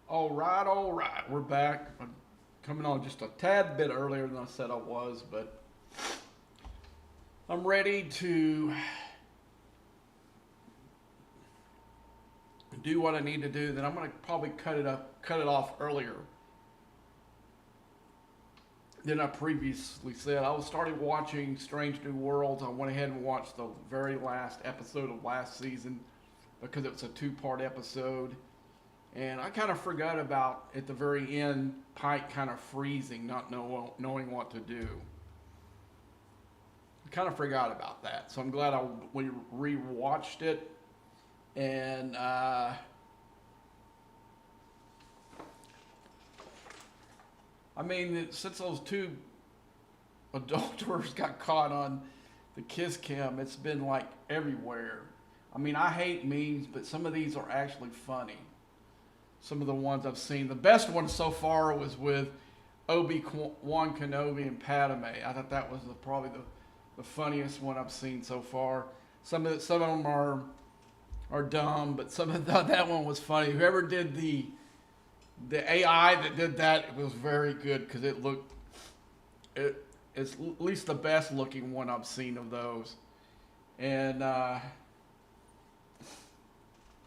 All right. We're back. I'm coming on just a tad bit earlier than I said I was, but I'm ready to do what I need to do. Then I'm going to probably cut it off earlier than I previously said. I was started watching Strange New Worlds. I went ahead and watched the very last episode of last season because it was a two-part episode. And I kind of forgot about, at the very end, Pike kind of freezing, not knowing what to do. I kind of forgot about that. So I'm glad we re-watched it. And I mean, since those two adulterers got caught on the kiss cam, it's been like everywhere. I mean, I hate memes, but some of these are actually funny. Some of the ones I've seen. The best one so far was with Obi-Wan Kenobi and Padme. I thought that was probably the funniest one I've seen so far. Some of them are dumb, but that one was funny. Whoever did the AI that did that, it was very good because it's at least the best looking one I've seen of those. And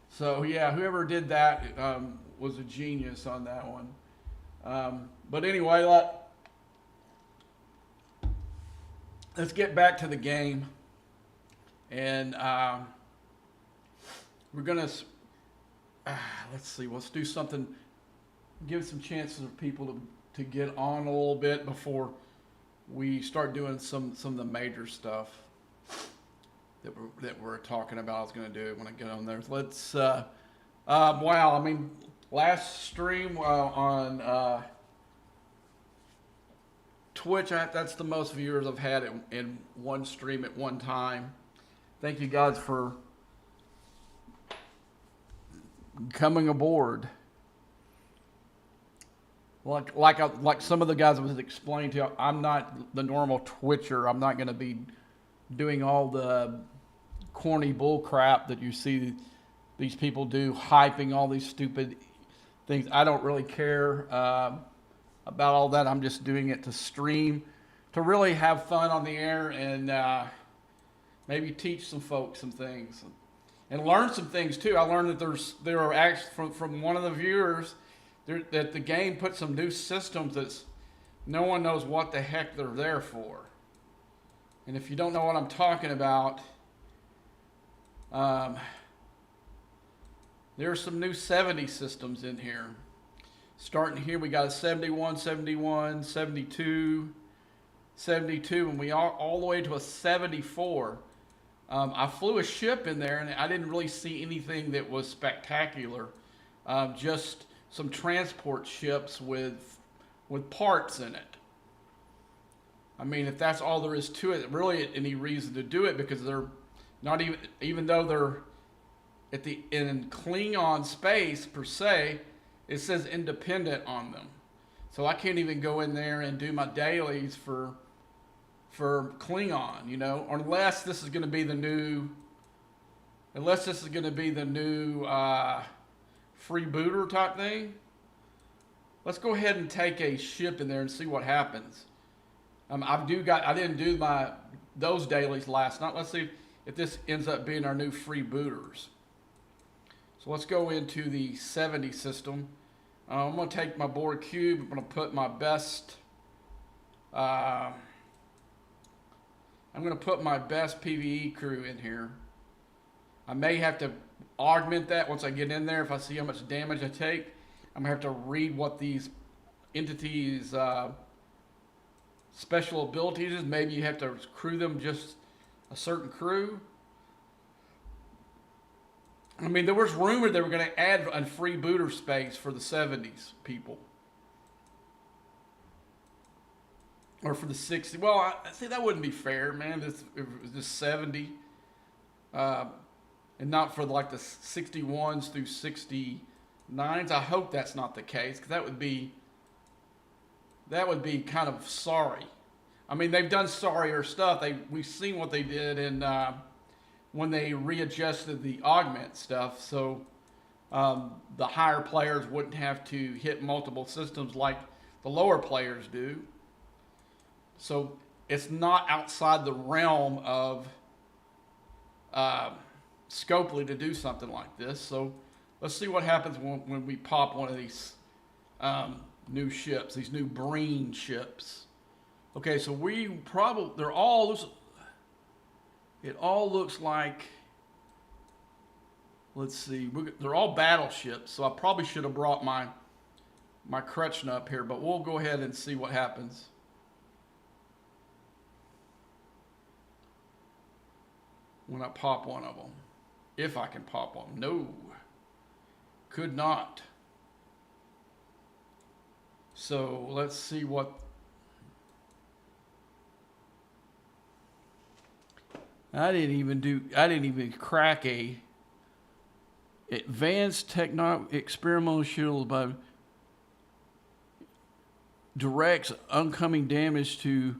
so yeah, whoever did that was a genius on that one. But anyway, let's get back to the game, and we're gonna let's see, let's do something, give some chances for people to get on a little bit before we start doing some of the major stuff that we're talking about. I was going to do when I get on there. Let's wow. I mean, last stream on Twitch, that's the most viewers I've had in one stream at one time. Thank you guys for coming aboard. Like some of the guys I was explaining to you, I'm not the normal Twitcher. I'm not going to be doing all the corny bull crap that you see these people do, hyping all these stupid things. I don't really care about all that. I'm just doing it to stream, to really have fun on the air, and maybe teach some folks some things and learn some things too. I learned that there are actually from one of the viewers that the game put some new systems that no one knows what the heck they're there for. And if you don't know what I'm talking about, there are some new 70 systems in here. Starting here, we got a 71, 71, 72, 72, and we are all the way to a 74. I flew a ship in there, and I didn't really see anything that was spectacular. Just some transport ships with parts in it. I mean, if that's all there is to it, really any reason to do it, because they're not even though they're in Klingon space per se, it says independent on them. So I can't even go in there and do my dailies for Klingon, unless this is going to be the new freebooter type thing. Let's go ahead and take a ship in there and see what happens. I didn't do those dailies last night. Let's see if this ends up being our new freebooters. So let's go into the 70 system. I'm going to take my board cube. I'm going to put my best. I'm going to put my best PvE crew in here. I may have to augment that once I get in there. If I see how much damage I take, I'm going to have to read what these entities' special abilities is. Maybe you have to crew them just a certain crew. I mean, there was rumor they were going to add a freebooter space for the 70s people. Or for the 60s. Well, I see, that wouldn't be fair, man. It was just 70. And not for like the 61s through 69s. I hope that's not the case, because that would be kind of sorry. I mean, they've done sorrier stuff. We've seen what they did in when they readjusted the augment stuff. So The higher players wouldn't have to hit multiple systems like the lower players do. So it's not outside the realm of Scopely to do something like this. So let's see what happens when we pop one of these new ships, these new Breen ships. Okay, so it all looks like, let's see, they're all battleships, so I probably should have brought my Kretschner up here, but we'll go ahead and see what happens. When I pop one of them. If I can pop one. No. Could not. So let's see what... I didn't even crack a advanced experimental shield by directs oncoming damage to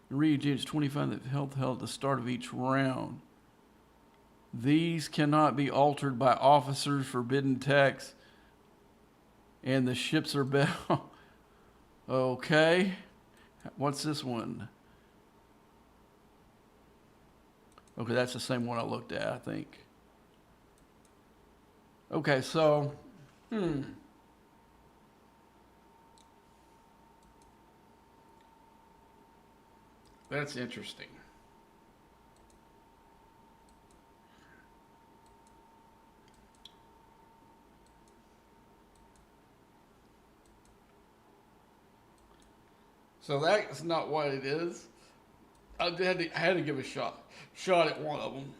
reagents 25 that health held at the start of each round. These cannot be altered by officers, forbidden text, and the ships are better. Okay. What's this one? Okay, that's the same one I looked at, I think. Okay, so, that's interesting. So that's not what it is. I had to give a shot at one of them,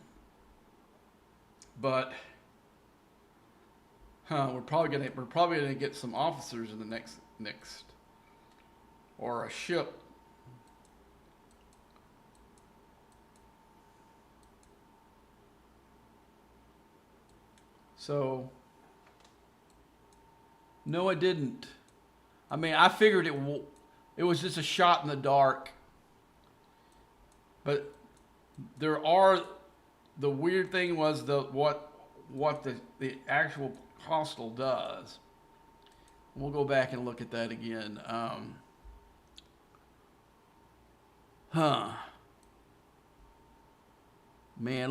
but we're probably gonna get some officers in the next or a ship. So no, I didn't. I mean, I figured it was just a shot in the dark. But the weird thing was what the actual hostile does. We'll go back and look at that again. Man,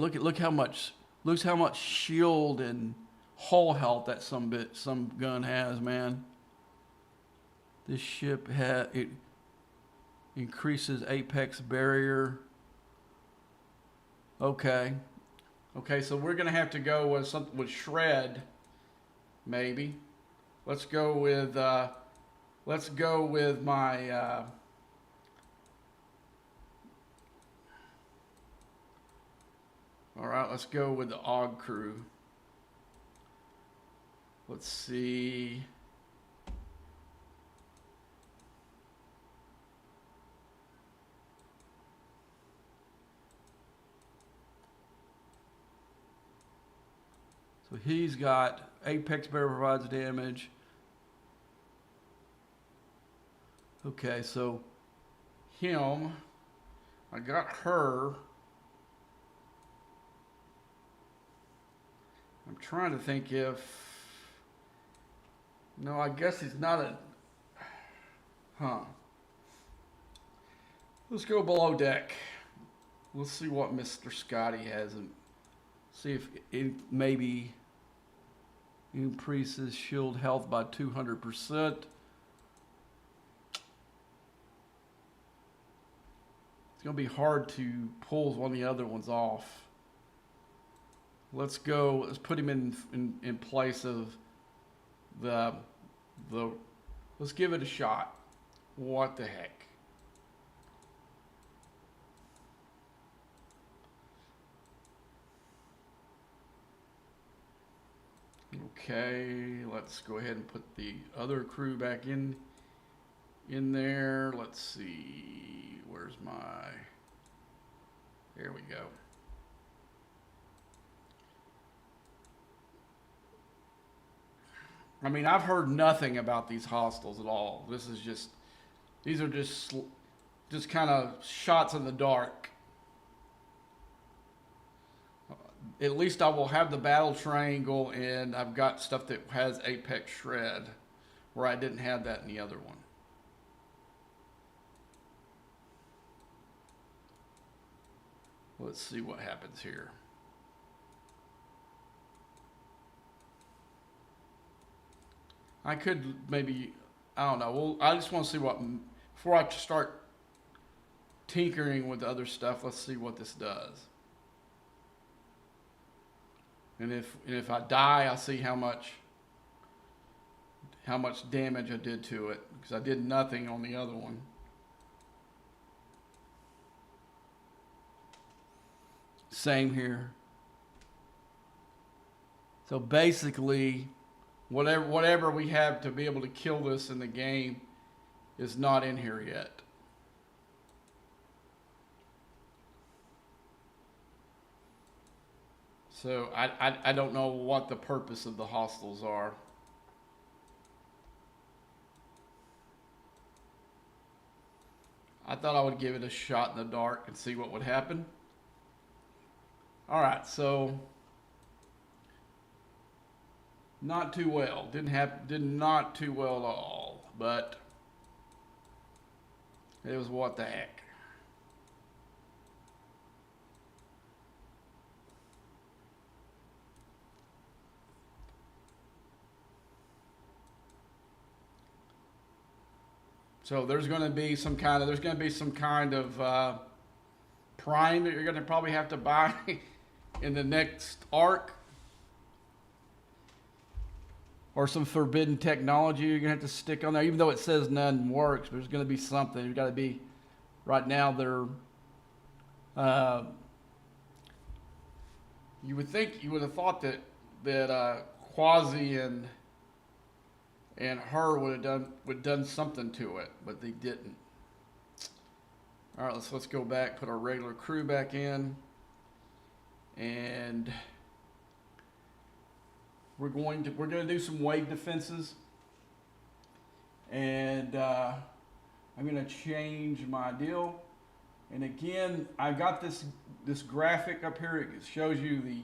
look how much shield and hull health that some gun has, man. This ship it increases apex barrier. Okay, so we're gonna have to go with something with shred, maybe. Let's go with my. All right, let's go with the AUG crew. Let's see. So he's got apex barrier provides damage. Okay, so him, I got her. I'm trying to think if, no, I guess he's not let's go below deck. Let's see what Mr. Scotty has and see if it maybe increases shield health by 200%. It's gonna be hard to pull one of the other ones off. Let's put him in place of the let's give it a shot. What the heck? Okay, let's go ahead and put the other crew back in there. Let's see, where's my, there we go. I mean, I've heard nothing about these hostiles at all. These are just kind of shots in the dark. at least I will have the battle triangle, and I've got stuff that has apex shred, where I didn't have that in the other one. Let's see what happens here. I could maybe, I don't know. Well, I just want to see what, before I start tinkering with the other stuff, let's see what this does. And if I die, I see how much damage I did to it, because I did nothing on the other one. Same here. So basically, whatever we have to be able to kill this in the game is not in here yet. So I don't know what the purpose of the hostiles are. I thought I would give it a shot in the dark and see what would happen. All right, so not too well. Did not too well at all, but it was what the heck. So there's going to be some kind of prime that you're going to probably have to buy in the next arc, or some forbidden technology you're going to have to stick on there. Even though it says none works, there's going to be something. You've got to be. Right now, they're. You would have thought that Quasi and her would have done something to it, but they didn't. All right, let's go back, put our regular crew back in, and we're going to do some wave defenses, and I'm going to change my deal. And again, I got this graphic up here. It shows you the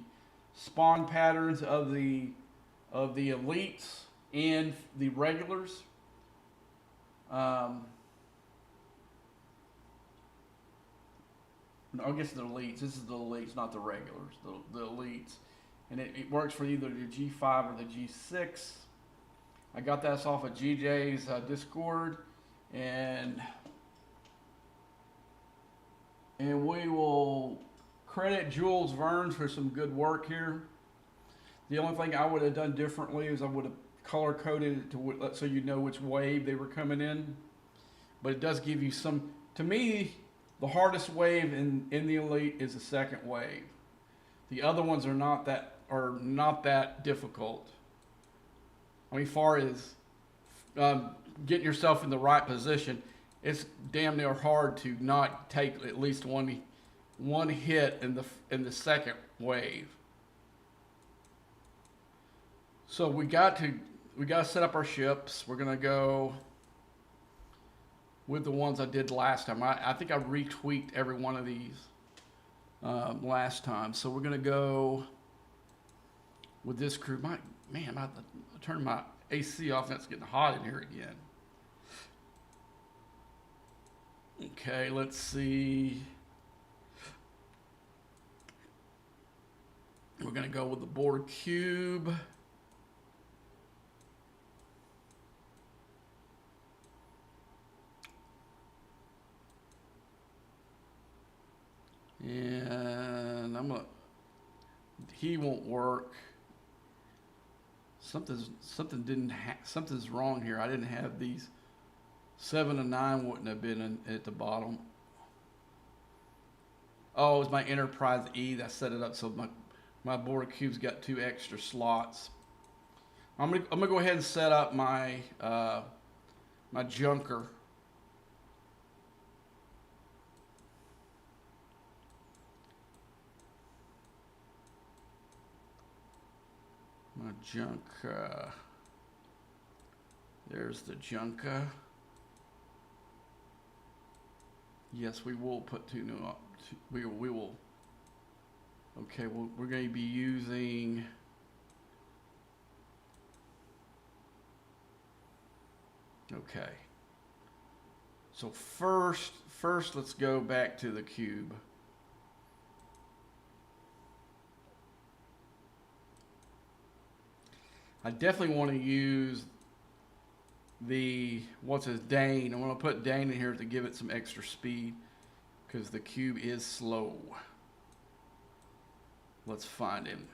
spawn patterns of the elites and the regulars. I guess the elites. This is the elites, not the regulars. The elites, and it works for either the G5 or the G6. I got that off of GJ's Discord, and we will credit Jules Verne's for some good work here. The only thing I would have done differently is I would have color coded it so you know which wave they were coming in. But it does give you some. To me, the hardest wave in the elite is the second wave. The other ones are not that difficult. I mean, far as getting yourself in the right position, it's damn near hard to not take at least one hit in the second wave. So we got to set up our ships. We're gonna go with the ones I did last time. I think I retweaked every one of these last time. So we're gonna go with this crew. I turned my AC off and it's getting hot in here again. Okay, let's see. We're gonna go with the Borg cube. And he won't work. Something's wrong here. I didn't have these. 7 and 9 wouldn't have been at the bottom. Oh, it was my Enterprise E that set it up so my Borg cube's got 2 extra slots. I'm gonna go ahead and set up my my junker. My junk. There's the Junka. Yes, we will put 2 new up. We will Okay, well, we're going to be using. Okay. So first let's go back to the cube. I definitely want to use the, what's his, Dane. I want to put Dane in here to give it some extra speed because the cube is slow. Let's find him.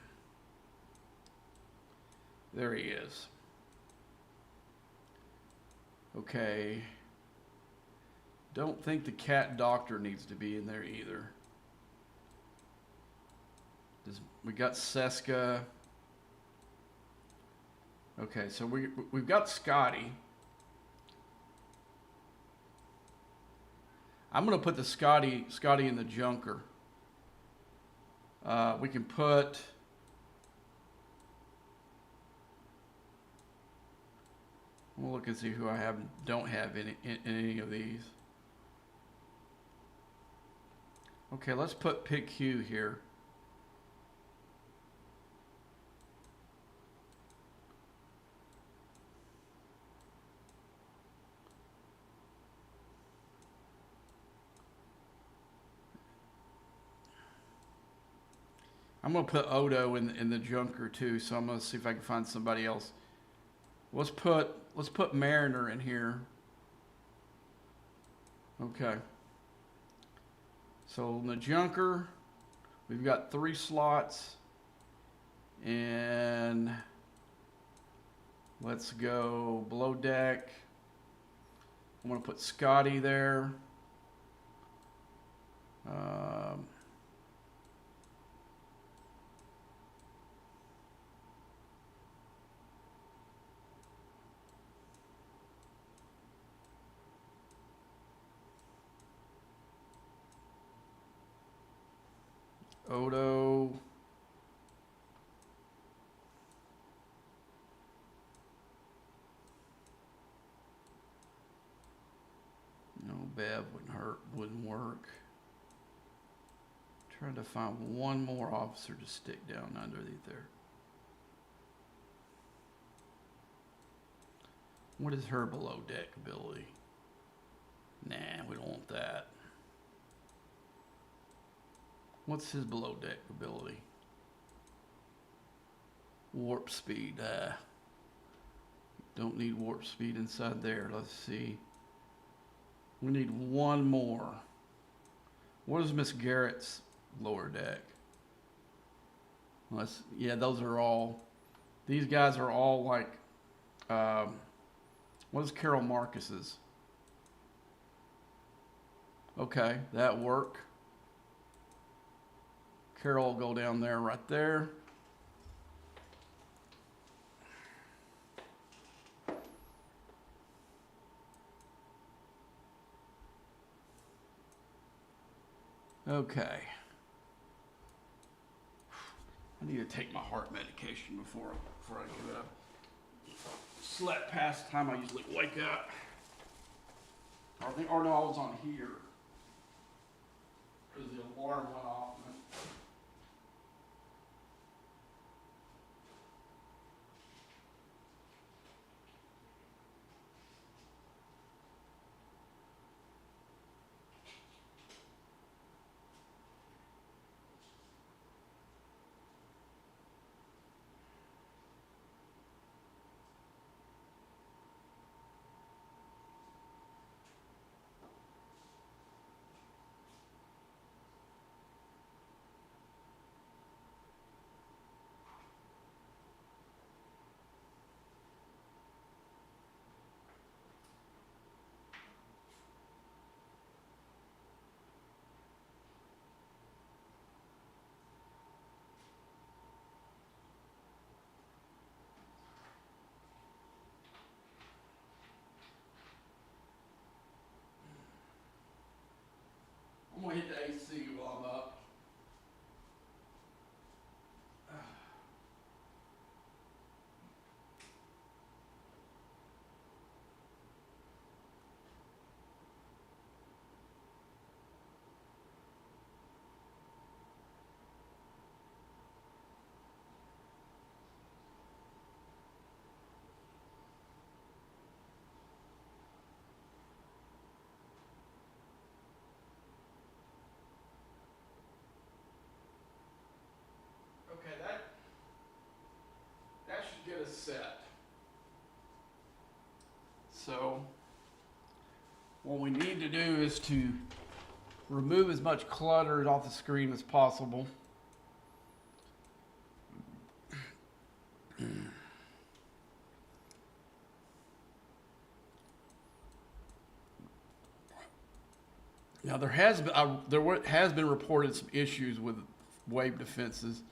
There he is. Okay. Don't think the cat doctor needs to be in there either. We got Seska. Okay, so we've got Scotty. I'm gonna put the Scotty in the junker. We can put. We'll look and see who I don't have in any of these. Okay, let's put Pick Hugh here. I'm gonna put Odo in the junker too, so I'm gonna see if I can find somebody else. Let's put Mariner in here. Okay. So in the junker, we've got 3 slots, and let's go below deck. I'm gonna put Scotty there. Odo. No, Bev wouldn't work. Trying to find one more officer to stick down underneath there. What is her below deck ability? Nah, we don't want that. What's his below deck ability? Warp speed. Don't need warp speed inside there. Let's see. We need one more. What is Miss Garrett's lower deck? Yeah, those are all. These guys are all like. What is Carol Marcus's? Okay, that work. Carol will go down there, right there. Okay. I need to take my heart medication before I get up. Slept past the time I usually wake up. Or no, I was on here. Because the alarm went off. So what we need to do is to remove as much clutter off the screen as possible. Now there has been reported some issues with wave defenses,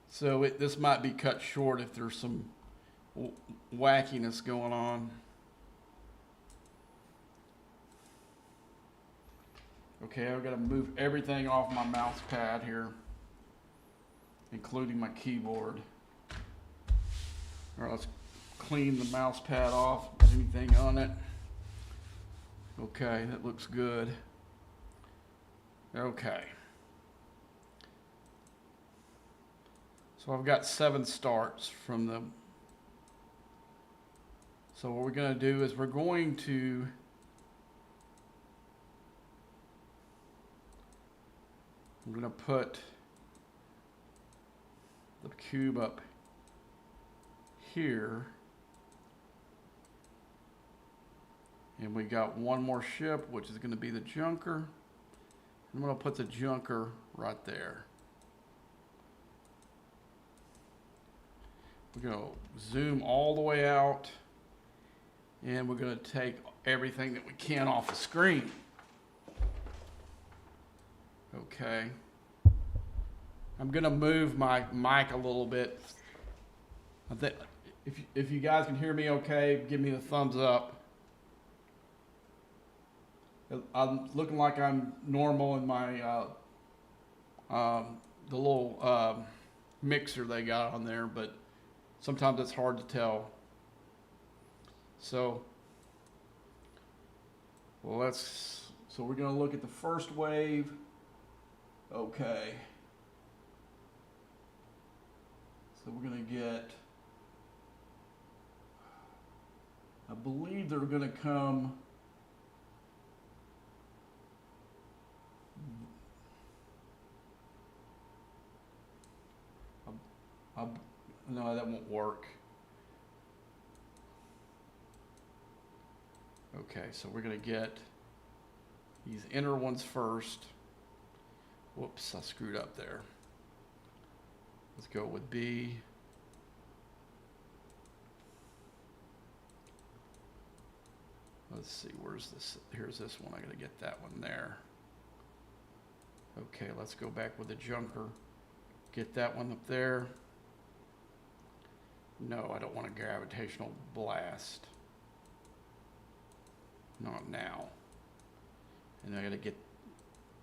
so this might be cut short if there's some wackiness going on. Okay, I've got to move everything off my mouse pad here, including my keyboard. All right, let's clean the mouse pad off. Anything on it? Okay, that looks good. Okay. So I've got 7 starts from the. So what we're going to do is we're going to I'm going to put the cube up here. And we got one more ship, which is going to be the junker. I'm going to put the junker right there. We're going to zoom all the way out. And we're going to take everything that we can off the screen. Okay. I'm going to move my mic a little bit. I think if you guys can hear me okay, give me the thumbs up. I'm looking like I'm normal in my the little mixer they got on there, but sometimes it's hard to tell. So, well, so we're going to look at the first wave. Okay. So we're going to get, I believe they're going to come no, that won't work. Okay, so we're going to get these inner ones first. Whoops, I screwed up there. Let's go with B. Let's see, where's this? Here's this one. I got to get that one there. Okay, let's go back with the junker. Get that one up there. No, I don't want a gravitational blast. Not now. And I got to get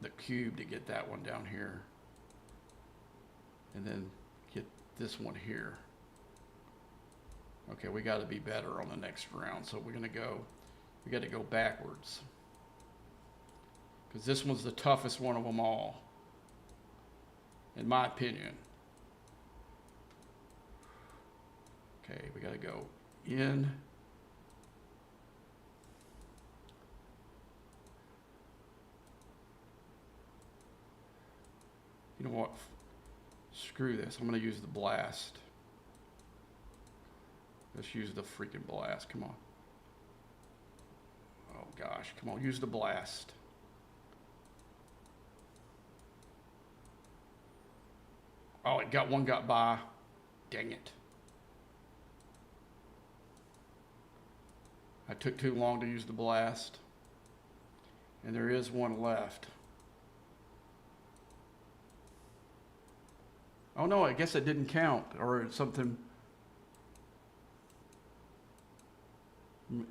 the cube to get that one down here. And then get this one here. Okay, we got to be better on the next round. So we got to go backwards. Because this one's the toughest one of them all, in my opinion. Okay, we got to go in. You know what? Screw this. I'm going to use the blast. Let's use the freaking blast. Come on. Oh, gosh. Come on. Use the blast. Oh, one got by. Dang it. I took too long to use the blast. And there is one left. Oh no, I guess it didn't count, or something.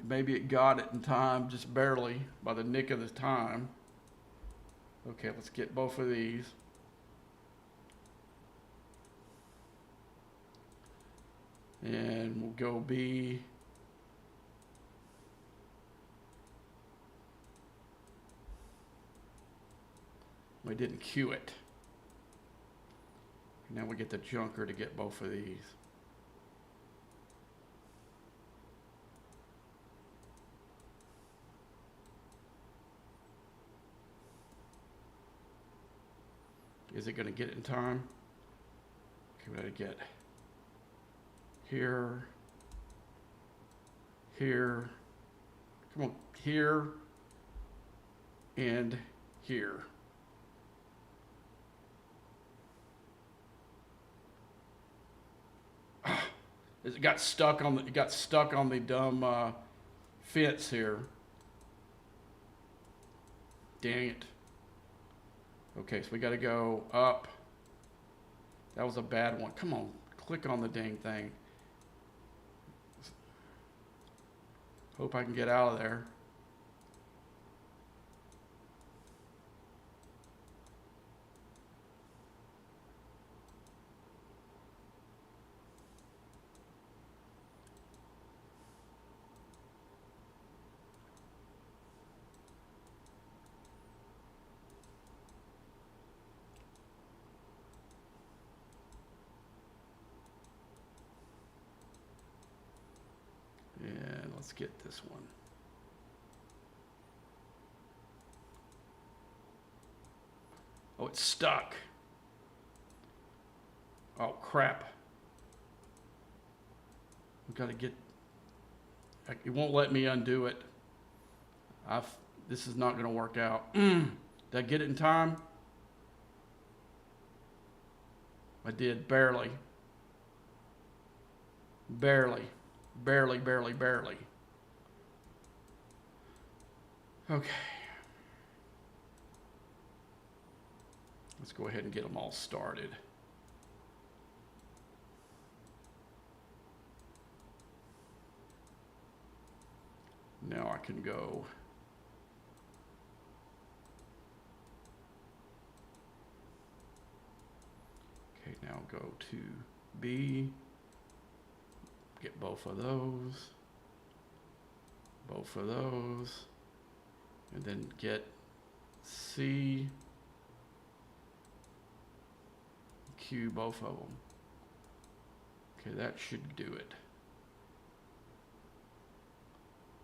Maybe it got it in time, just barely, by the nick of the time. Okay, let's get both of these. And we'll go B. We didn't cue it. Now we get the junker to get both of these. Is it going to get it in time? Okay, we got to get here, here, Come on, here and here. It got stuck on the dumb fence here. Dang it. Okay, so we got to go up. That was a bad one. Come on, click on the dang thing. Hope I can get out of there. And let's get this one. Oh, it's stuck. Oh, crap. We've got to get... It won't let me undo it. This is not going to work out. Did I get it in time? I did, barely. Barely. Barely, barely, barely. Okay. Let's go ahead and get them all started. Now I can go. Okay, now go to B. Get both of those. Both of those. And then get C. Q both of them. Okay, that should do it.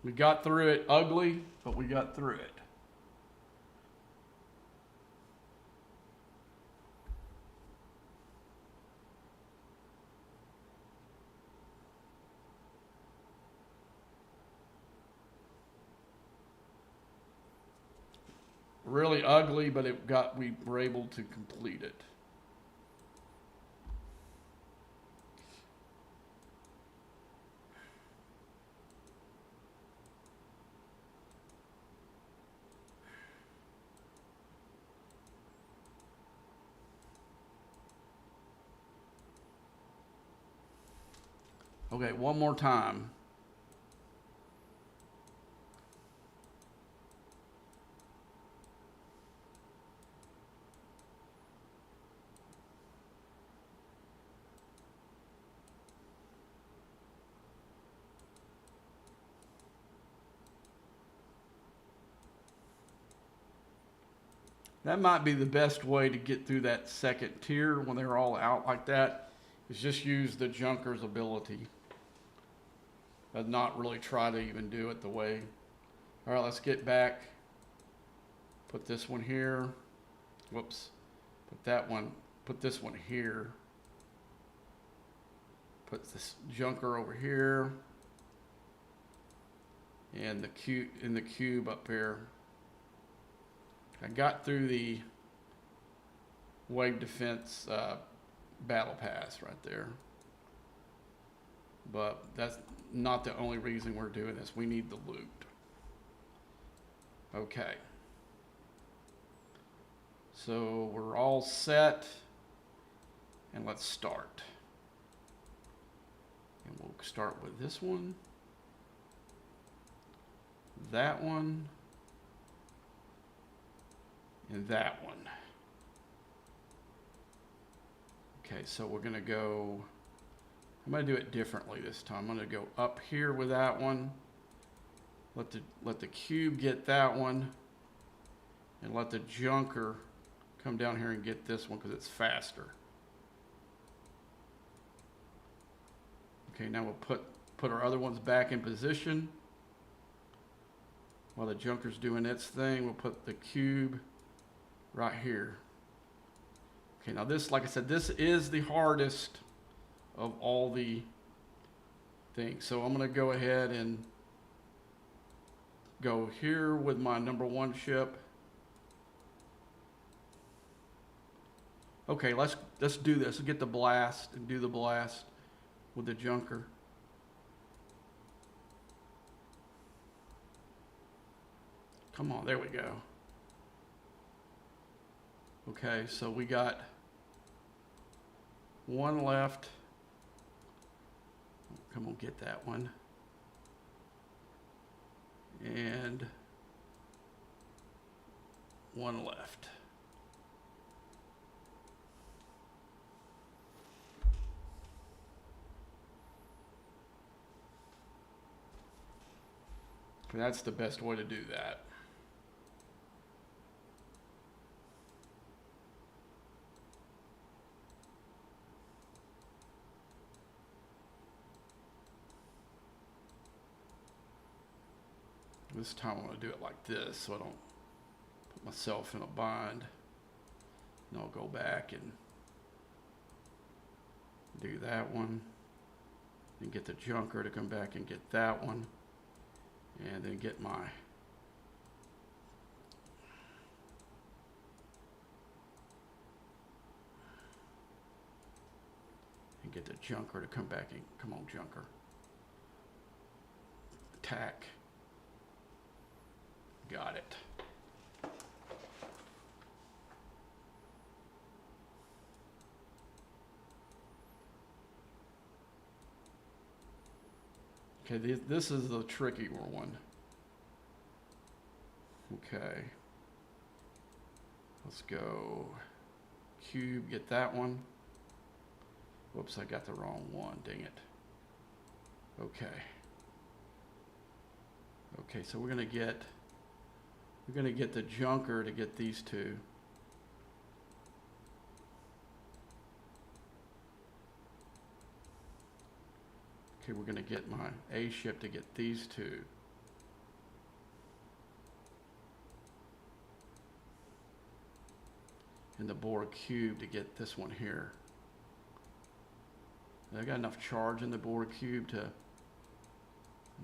We got through it ugly, but we got through it. Really ugly, but we were able to complete it. Okay, one more time. That might be the best way to get through that second tier when they're all out like that, is just use the junker's ability. But not really try to even do it the way. All right, let's get back. Put this one here. Whoops. Put this one here. Put this junker over here. And the cube up here. I got through the wave defense battle pass right there. But that's not the only reason we're doing this. We need the loot. Okay. So we're all set. And let's start. And we'll start with this one. That one. And that one. Okay, so we're going to go, I'm going to do it differently this time. I'm going to go up here with that one. Let the cube get that one. And let the junker come down here and get this one because it's faster. Okay, now we'll put our other ones back in position. While the junker's doing its thing, we'll put the cube right here. Okay, now this, like I said, this is the hardest of all the things. So I'm going to go ahead and go here with my number 1 ship. Okay, let's do this. Let's get the blast and do the blast with the junker. Come on, there we go. Okay, so we got 1 left. Come on, get that one. And 1 left. That's the best way to do that. This time I'm going to do it like this so I don't put myself in a bind. And I'll go back and do that one. And get the junker to come back and get that one. And then get my get the junker to come back and come on, junker. Attack. Got it. Okay, this is the trickier one. Okay. Let's go cube, get that one. Whoops, I got the wrong one, dang it. Okay. Okay, so we're gonna get the junker to get these two. Okay, we're gonna get my A ship to get these two. And the Borg cube to get this one here. I got enough charge in the Borg cube to,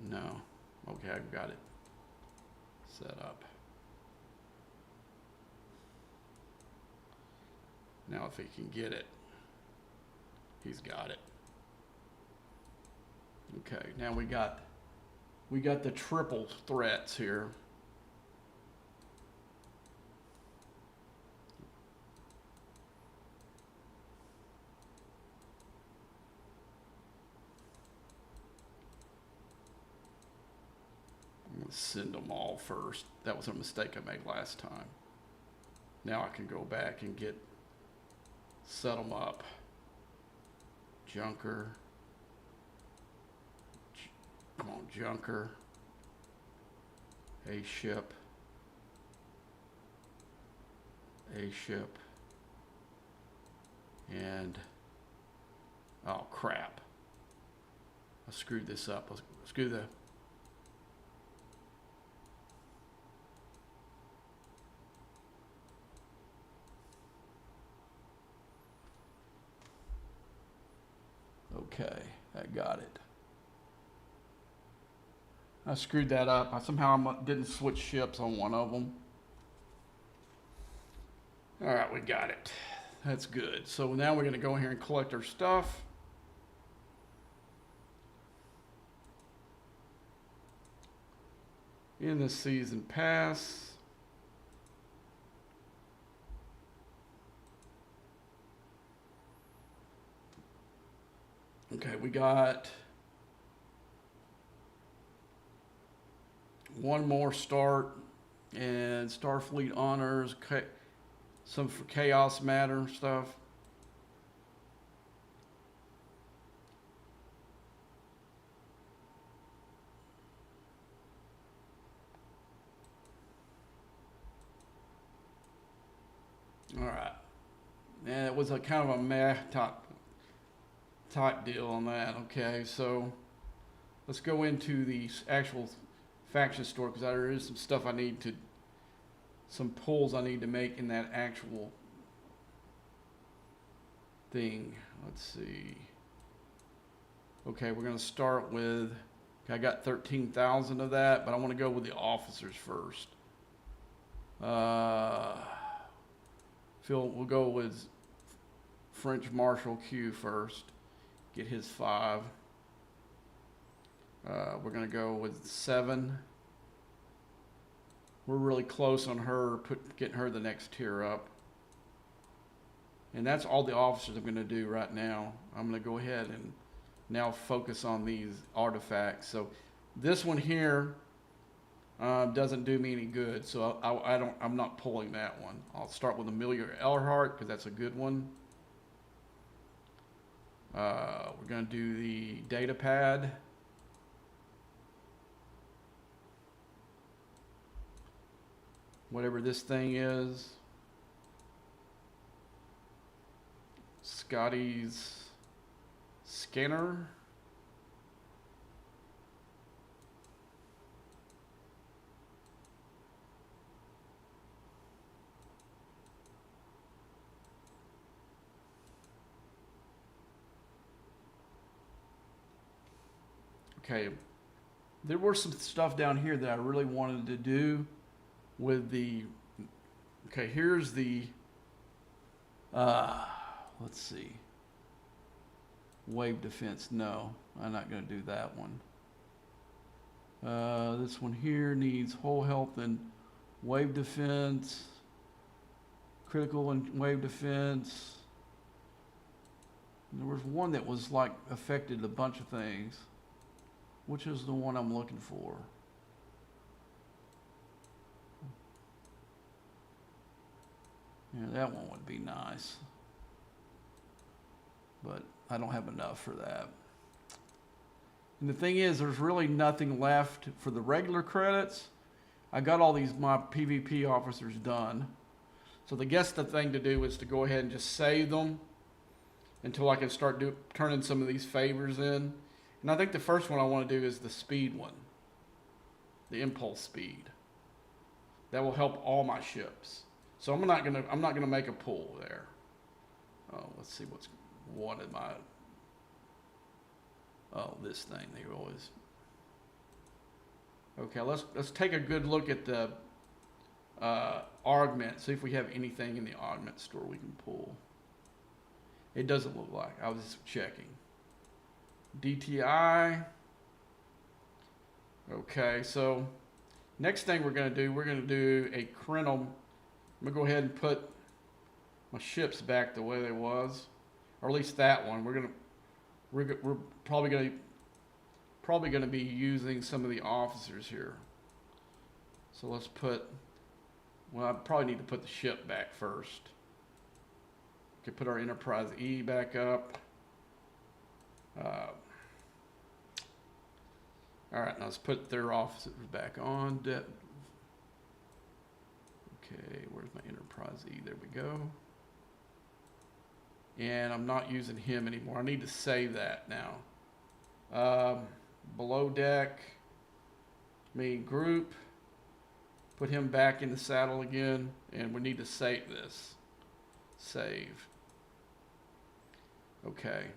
no. Okay, I've got it set up. Now if he can get it, he's got it. Okay, now we got the triple threats here. I'm gonna send them all first. That was a mistake I made last time. Now I can go back and set them up. Junker. Come on, junker. A ship. A ship. And, oh crap. I screwed this up. Let's screw the, okay, I got it. I screwed that up. I somehow didn't switch ships on one of them. All right, we got it. That's good. So now we're going to go in here and collect our stuff. In the season pass. Okay, we got one more start and Starfleet honors, some for chaos matter stuff. All right, and it was a kind of a meh type deal on that. Okay, so let's go into the actual faction store because there is some stuff some pulls I need to make in that actual thing. Let's see. Okay, we're going to start with Okay, I got 13,000 of that, but I want to go with the officers first. We'll go with French Marshal Q first. Get his 5. We're going to go with 7. We're really close on her, getting her the next tier up. And that's all the officers I'm going to do right now. I'm going to go ahead and now focus on these artifacts. So this one here doesn't do me any good, so I'm not pulling that one. I'll start with Amelia Earhart because that's a good one. We're going to do the data pad. Whatever this thing is. Scotty's scanner. Okay, there were some stuff down here that I really wanted to do with the, okay, here's the, let's see, wave defense. No, I'm not going to do that one. This one here needs whole health and wave defense, critical and wave defense. And there was one that was like affected a bunch of things. Which is the one I'm looking for? Yeah, that one would be nice. But I don't have enough for that. And the thing is, there's really nothing left for the regular credits. I got all my PvP officers done. So I guess the thing to do is to go ahead and just save them until I can start turning some of these favors in. And I think the first one I want to do is the speed one. The impulse speed. That will help all my ships. So I'm not gonna make a pull there. Oh, let's see what am I? Oh, this thing. They always. Okay, let's take a good look at the augment. See if we have anything in the augment store we can pull. It doesn't look like. I was just checking. DTI. Okay, so next thing we're going to do a Crenum. I'm going to go ahead and put my ships back the way they was, or at least that one. We're probably going to be using some of the officers here. So let's I probably need to put the ship back first. Okay, put our Enterprise E back up. All right, now let's put their officers back on. Okay, where's my Enterprise E? There we go. And I'm not using him anymore. I need to save that now. Below deck, group. Put him back in the saddle again, and we need to save this. Save. Okay.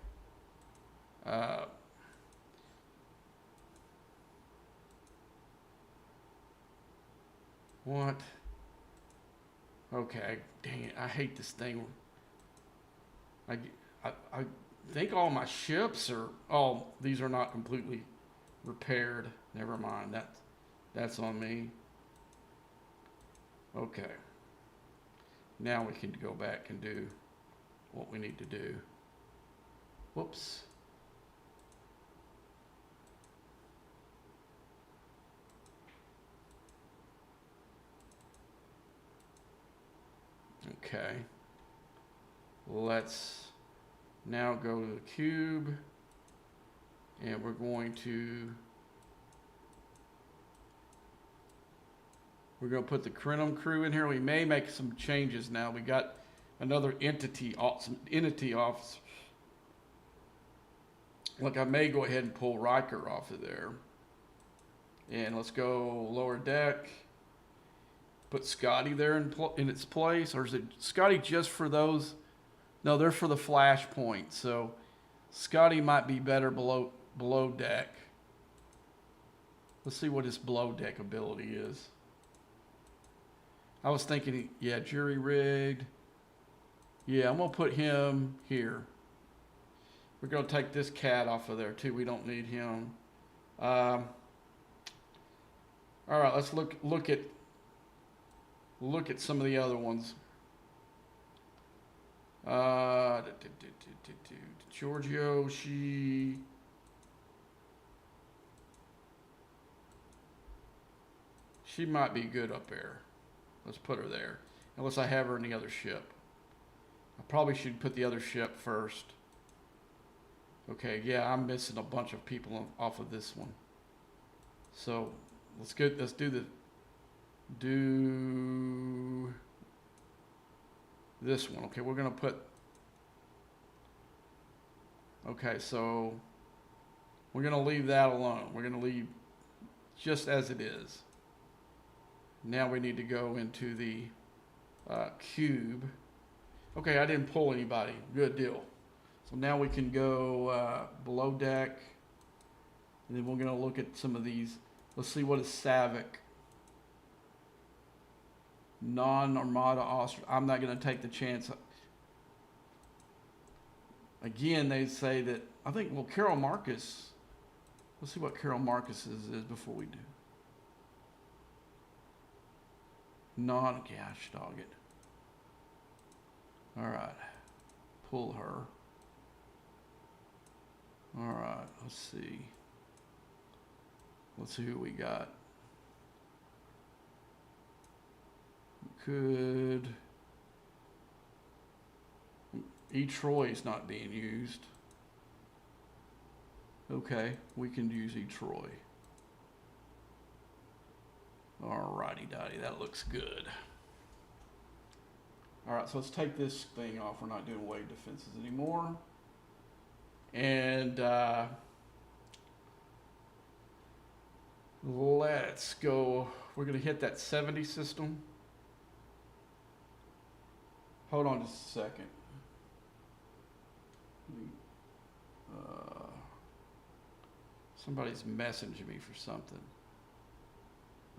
What? Okay, dang it, I hate this thing. I think all my ships are, these are not completely repaired. Never mind, that's on me. Okay. Now we can go back and do what we need to do. Whoops. Okay. Let's now go to the cube, and we're going to put the Crenum crew in here. We may make some changes now. We got another some entity office. Look, I may go ahead and pull Riker off of there. And let's go lower deck. Put Scotty there in its place. Or is it Scotty just for those? No, they're for the flashpoint. So Scotty might be better below deck. Let's see what his below deck ability is. I was thinking, yeah, jury rigged. Yeah, I'm gonna put him here. We're gonna take this cat off of there too. We don't need him. All right, let's look at some of the other ones. Giorgio, she might be good up there. Let's put her there. Unless I have her in the other ship. I probably should put the other ship first. Okay, yeah, I'm missing a bunch of people off of this one. So let's do this one. Okay, we're gonna put. Okay, so we're gonna leave that alone. We're gonna leave just as it is. Now we need to go into the cube. Okay, I didn't pull anybody. Good deal. So now we can go below deck. And then we're going to look at some of these. Let's see what is Savick. Non-Armada Austria. I'm not going to take the chance. Again, they say that, I think, well, Carol Marcus. Let's see what Carol Marcus is before we do. Gosh, dog it. All right. Pull her. All right, let's see. Let's see who we got. Could Troy's not being used. Okay, we can use Troy. Alrighty dotty, that looks good. Alright, so let's take this thing off. We're not doing wave defenses anymore. And let's go. We're going to hit that 70 system. Hold on just a second. Somebody's messaging me for something.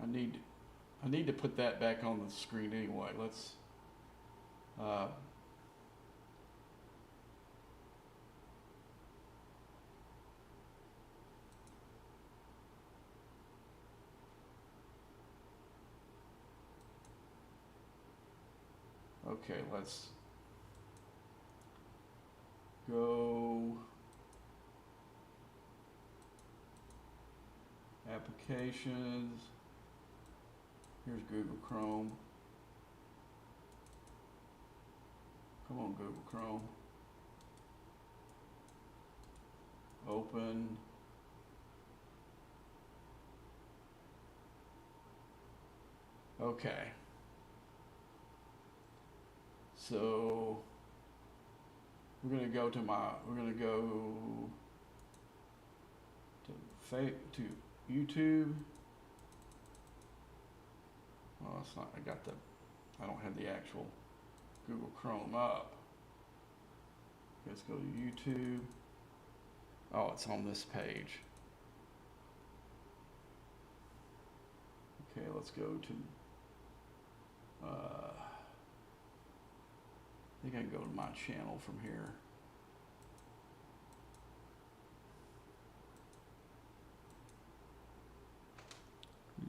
I need to put that back on the screen anyway. Let's okay, let's go applications. Here's Google Chrome. Come on, Google Chrome. Open. Okay. So we're gonna go to YouTube. Well, it's not. I don't have the actual Google Chrome up. Let's go to YouTube. Oh, it's on this page. Okay, let's go to. I think I can go to my channel from here.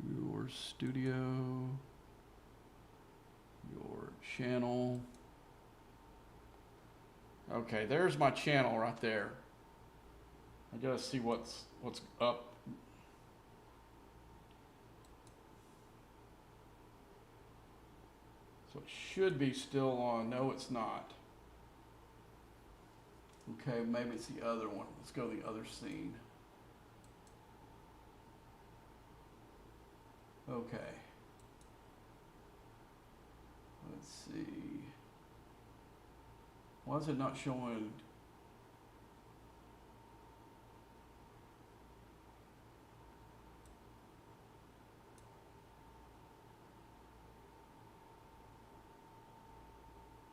Your studio, your channel. Okay, there's my channel right there. I gotta see what's up. So it should be still on. No, it's not. Okay, maybe it's the other one. Let's go to the other scene. Okay. Let's see. Why is it not showing?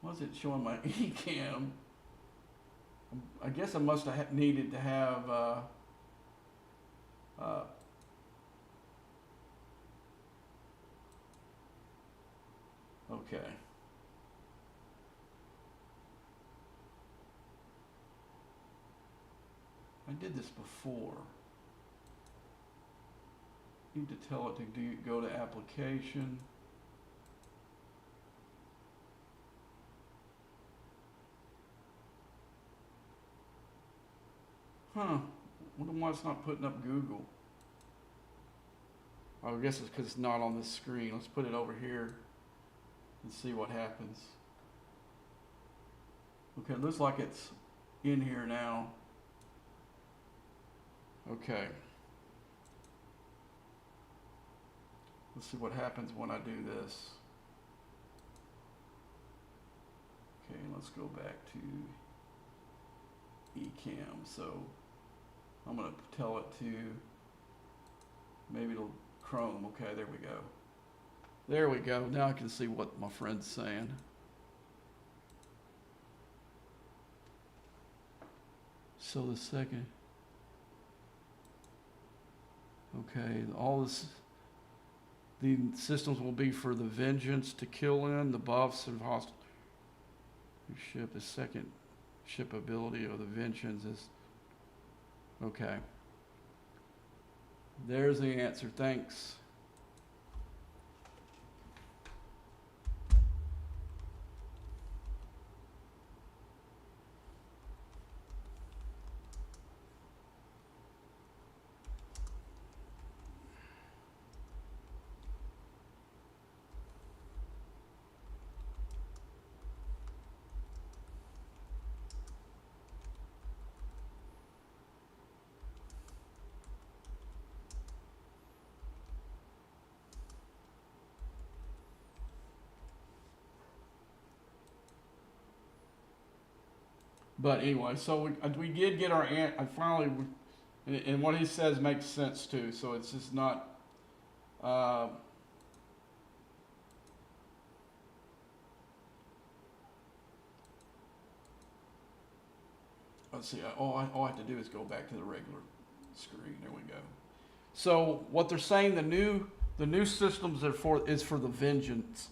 Why is it showing my eCam? I guess I must have needed to have Okay. I did this before. Need to tell it to go to application. Huh. Wonder why it's not putting up Google. I guess it's because it's not on this screen. Let's put it over here and see what happens. Okay, it looks like it's in here now. Okay. Let's see what happens when I do this. Okay, let's go back to eCam. So I'm going to tell it to, maybe it'll Chrome. Okay, there we go. There we go. Now I can see what my friend's saying. So the second, okay, all this, the systems will be for the vengeance to kill in, the buffs and hostile ship. The second ship ability of the vengeance is, okay. There's the answer, thanks. But anyway, so we did get our I finally, and what he says makes sense too. So it's just not. Let's see. All I have to do is go back to the regular screen. There we go. So what they're saying, the new systems are is for the vengeance,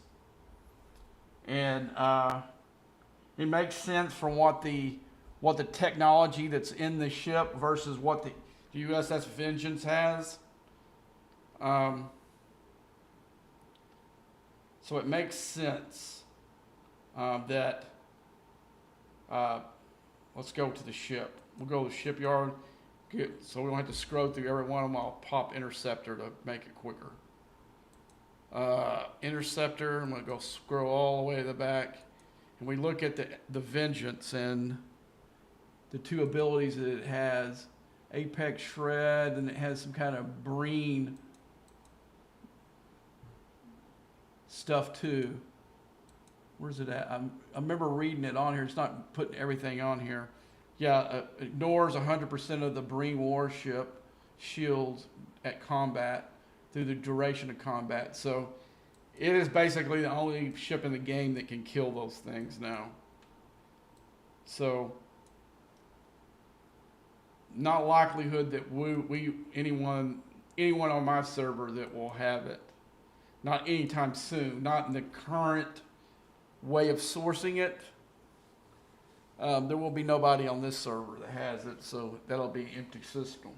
and it makes sense from what the technology that's in the ship versus what the USS Vengeance has. So it makes sense that let's go to the ship. We'll go to the shipyard, so we don't have to scroll through every one of them. I'll pop Interceptor to make it quicker. Interceptor, I'm going to go scroll all the way to the back. And we look at the Vengeance and the two abilities that it has. Apex Shred, and it has some kind of Breen stuff too. Where's it at? I remember reading it on here. It's not putting everything on here. Yeah, ignores 100% of the Breen warship shields at combat through the duration of combat. So it is basically the only ship in the game that can kill those things now. So not likelihood that anyone on my server that will have it. Not anytime soon. Not in the current way of sourcing it. There will be nobody on this server that has it, so that'll be an empty system.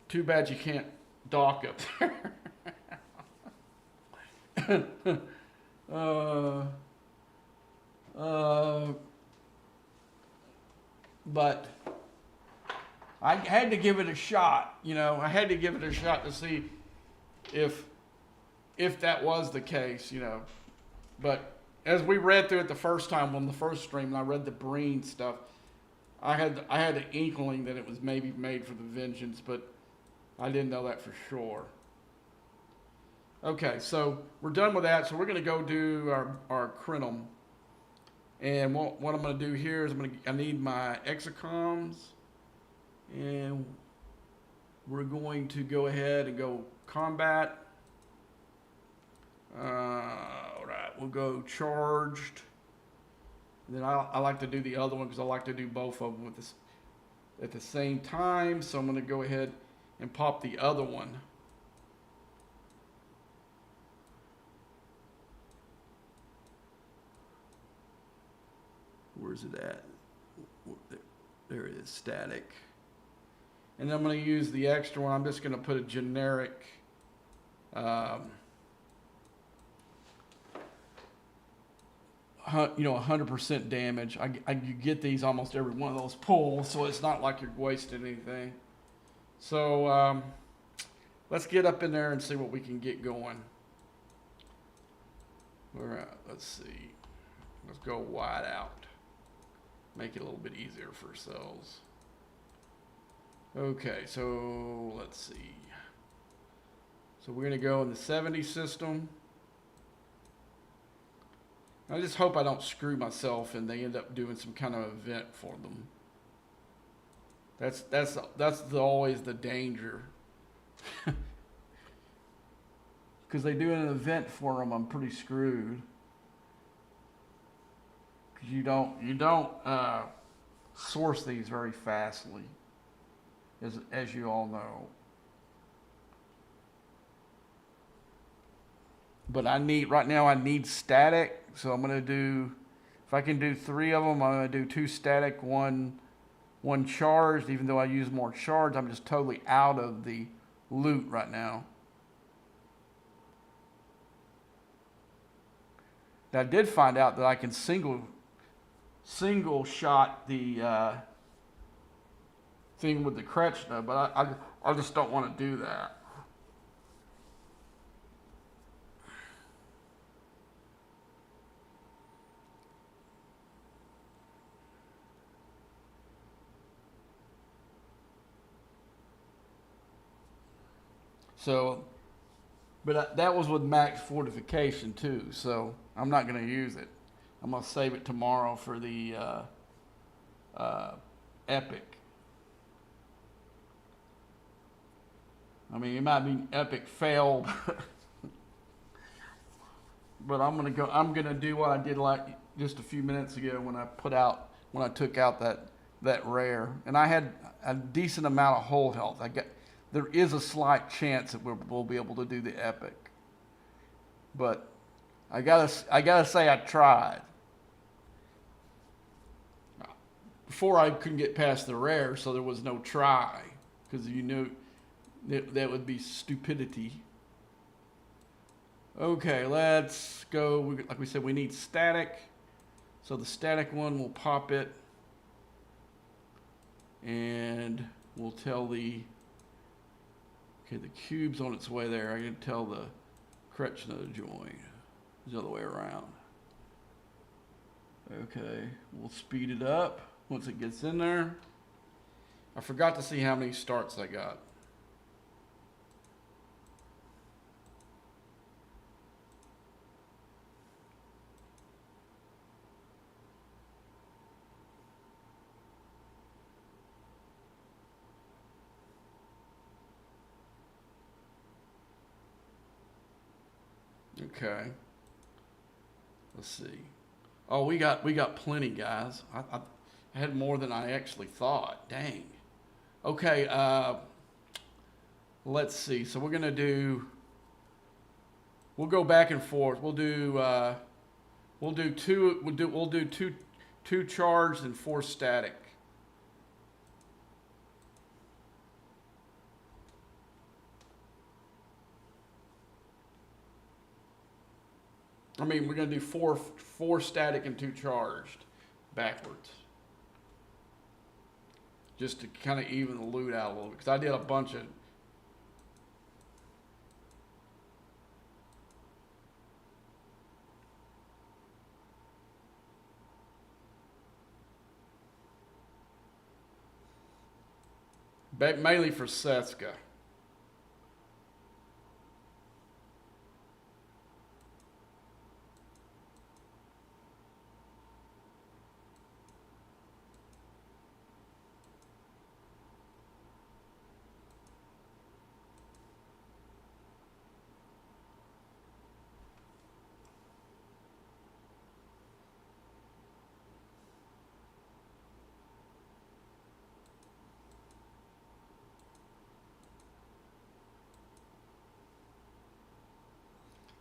Too bad you can't dock up there. But I had to give it a shot. I had to give it a shot to see if that was the case. But as we read through it the first time on the first stream, and I read the Breen stuff, I had an inkling that it was maybe made for the Vengeance, but I didn't know that for sure. Okay, so we're done with that. So we're going to go do our Crinum. And what I'm going to do here is I need my exacoms, and we're going to go ahead and go combat. All right, we'll go charged. And then I like to do the other one because I like to do both of them at the same time. So I'm going to go ahead and pop the other one. Where's it at? There it is, static. And I'm going to use the extra one. I'm just going to put a generic 100% damage. You get these almost every one of those pulls, so it's not like you're wasting anything. So let's get up in there and see what we can get going. Let's see. Let's go wide out. Make it a little bit easier for ourselves. Okay, so let's see. So we're going to go in the 70 system. I just hope I don't screw myself and they end up doing some kind of event for them. That's always the danger. Because they do an event for them, I'm pretty screwed. Because you don't source these very fastly, as you all know. But right now I need static, so I'm gonna do, if I can do 3 of them, I'm gonna do 2 static, one charged. Even though I use more charged, I'm just totally out of the loot right now. Now I did find out that I can single shot the thing with the Kretschner, but I just don't want to do that. So, but that was with max fortification too, so I'm not going to use it. I'm going to save it tomorrow for the epic. I mean, it might be epic fail, but I'm going to do what I did like just a few minutes ago when I took out that rare, and I had a decent amount of whole health. There is a slight chance that we'll be able to do the epic, but I gotta say I tried. Before I couldn't get past the rare, so there was no try, because you knew that would be stupidity. Okay, let's go. Like we said, we need static, so the static one will pop it, and we'll tell the cube's on its way there. I can tell the Kretschner to join. It's the other way around. Okay, we'll speed it up once it gets in there. I forgot to see how many starts I got. Okay. Let's see. Oh, we got plenty, guys. I had more than I actually thought. Dang. Okay. Let's see. So we're gonna do. We'll go back and forth. We'll do two charged and 4 static. I mean, we're going to do four static and 2 charged backwards. Just to kind of even the loot out a little bit. Because I did a bunch of... mainly for Seska.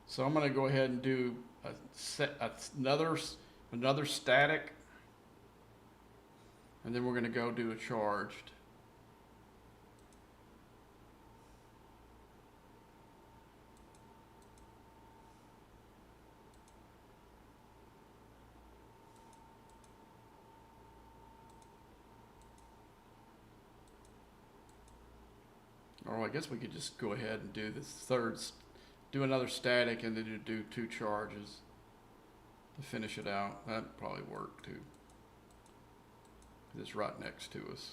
So I'm going to go ahead and do another static. And then we're going to go do a charged. Or I guess we could just go ahead and do this do another static and then do 2 charges to finish it out. That'd probably work too. It's right next to us.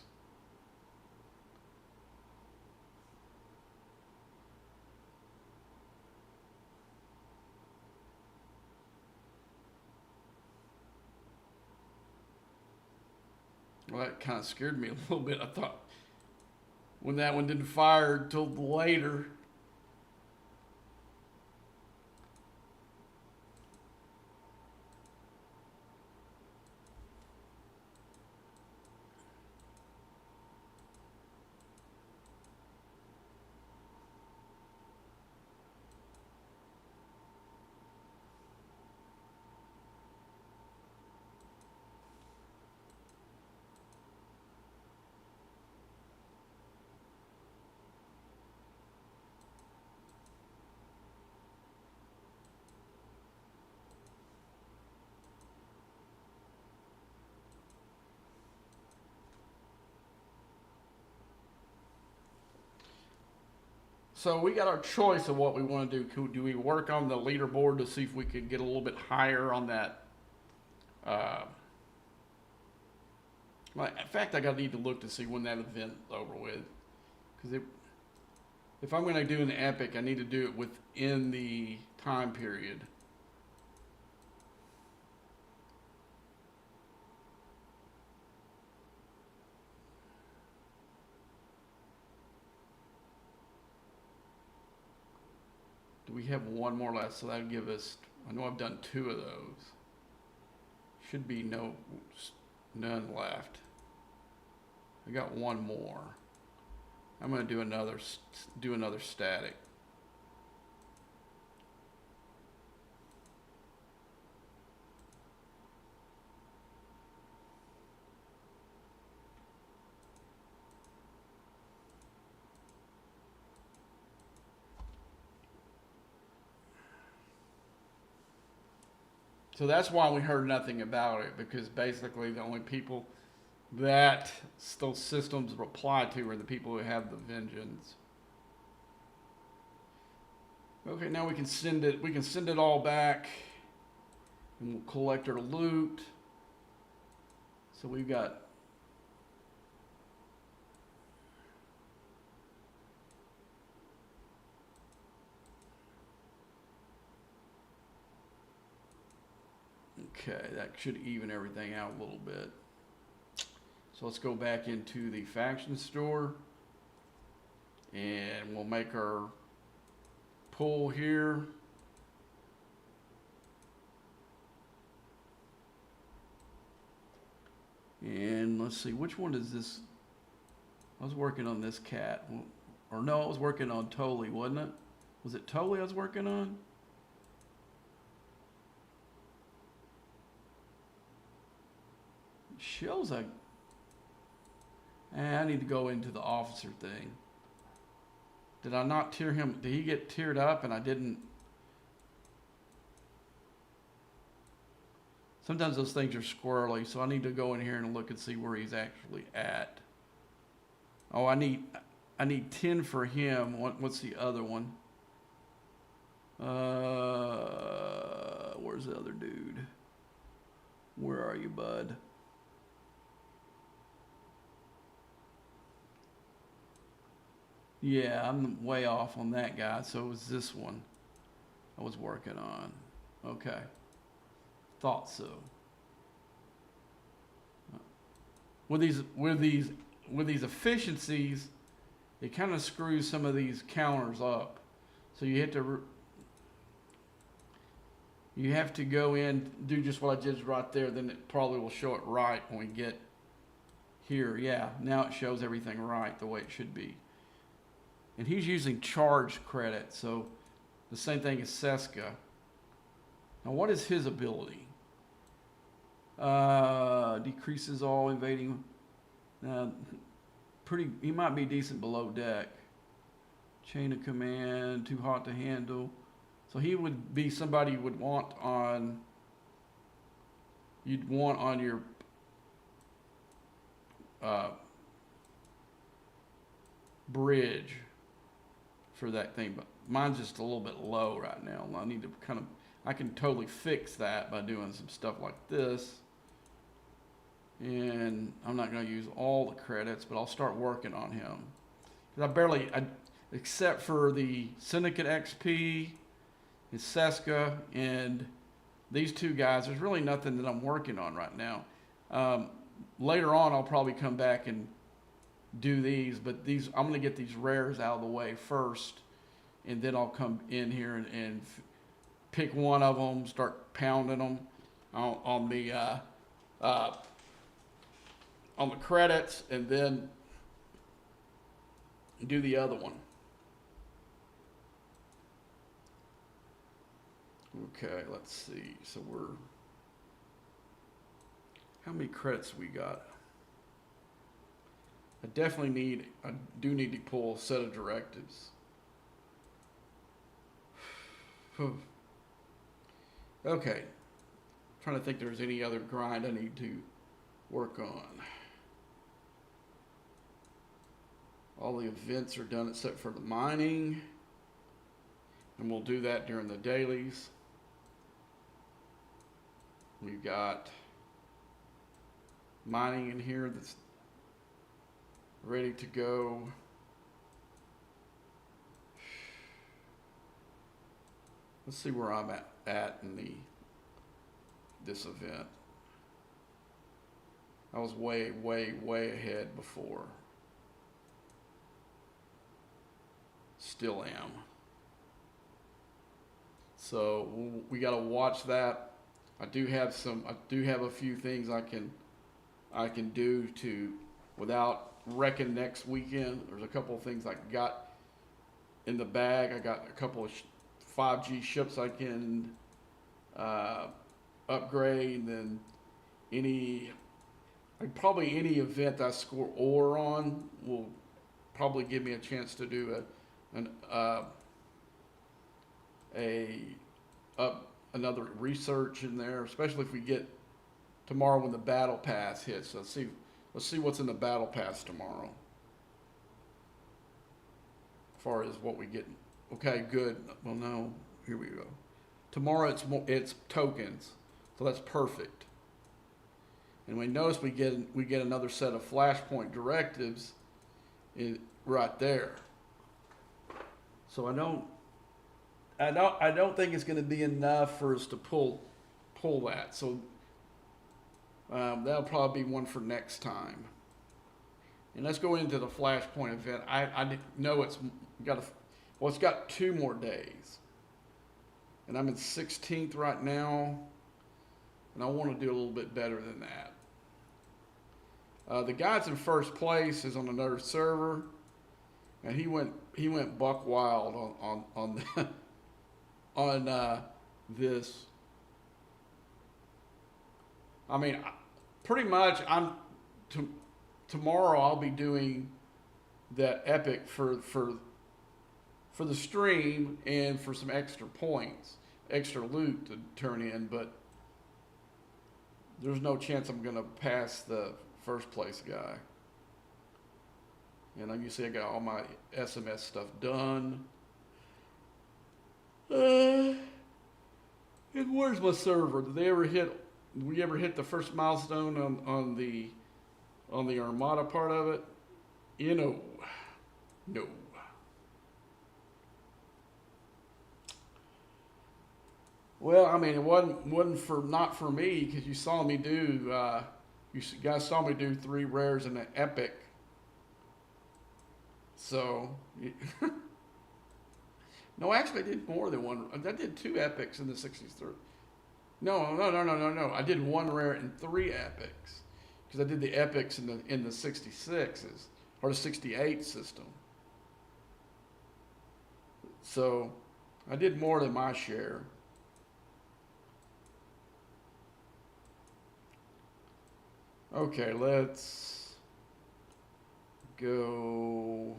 Well, that kind of scared me a little bit. I thought when that one didn't fire until later. So we got our choice of what we want to do. Do we work on the leaderboard to see if we could get a little bit higher on that? Well, in fact, I need to look to see when that event's over with. Because if I'm going to do an epic, I need to do it within the time period. We have one more left, so that'll give us, I know I've done 2 of those. Should be none left. I got one more. I'm going to do another static. So that's why we heard nothing about it, because basically the only people that those systems apply to are the people who have the vengeance. Okay, now we can send it. We can send it all back, and we'll collect our loot. So we've got. Okay, that should even everything out a little bit. So let's go back into the faction store, and we'll make our pull here. And let's see, which one is this? I was working on this cat. Or no, I was working on Tolly, wasn't it? Was it Tolly I was working on? Shows like I need to go into the officer thing. Did I not tear him? Did he get teared up and I didn't? Sometimes those things are squirrely, so I need to go in here and look and see where he's actually at. Oh, I need 10 for him. What's the other one? Where's the other dude? Where are you, bud? Yeah, I'm way off on that guy. So it was this one I was working on. Okay. Thought so. With these efficiencies, it kind of screws some of these counters up. So you have to go in, do just what I did right there. Then it probably will show it right when we get here. Yeah, now it shows everything right the way it should be. And he's using charge credit, so the same thing as Seska. Now, what is his ability? Decreases all invading. Now, he might be decent below deck. Chain of command, too hot to handle. So he would be somebody you would want on. You'd want on your bridge for that thing, but mine's just a little bit low right now. I need to I can totally fix that by doing some stuff like this. And I'm not going to use all the credits, but I'll start working on him. Because except for the Syndicate XP, his Seska, and these two guys, there's really nothing that I'm working on right now. Later on, I'll probably come back and do these, but I'm going to get these rares out of the way first, and then I'll come in here and pick one of them, start pounding them on the credits, and then do the other one. Okay, let's see. So how many credits we got? I do need to pull a set of directives. Okay. Trying to think if there's any other grind I need to work on. All the events are done except for the mining. And we'll do that during the dailies. We've got mining in here that's ready to go. Let's see where I'm at in this event. I was way, way, way ahead before. Still am. So we got to watch that. I do have a few things I can do without wrecking next weekend. There's a couple of things I got in the bag. I got a couple of 5G ships I can upgrade, and then probably any event I score ore on will probably give me a chance to do another research in there, especially if we get tomorrow when the battle pass hits. Let's see what's in the battle pass tomorrow. As far as what we get. Okay, good. Well, no, here we go. Tomorrow it's tokens, so that's perfect. And we notice we get another set of flashpoint directives right there. So I don't think it's going to be enough for us to pull that. So that'll probably be one for next time. And let's go into the flashpoint event. I know it's got 2 more days, and I'm in 16th right now, and I want to do a little bit better than that. The guy's in first place is on another server, and he went buck wild on this. I mean, pretty much tomorrow I'll be doing that epic for the stream and for some extra points, extra loot to turn in, but there's no chance I'm gonna pass the first place guy. And you see I got all my SMS stuff done. And where's my server? Did we ever hit the first milestone on the Armada part of it? No. Well, I mean, it wasn't not for me, because you saw me do. You guys saw me do 3 rares in an epic. So, no, actually, I did more than one. I did 2 epics in the 63. No. I did 1 rare and 3 epics, because I did the epics in the 66s or the 68 system. So, I did more than my share. Okay, let's go.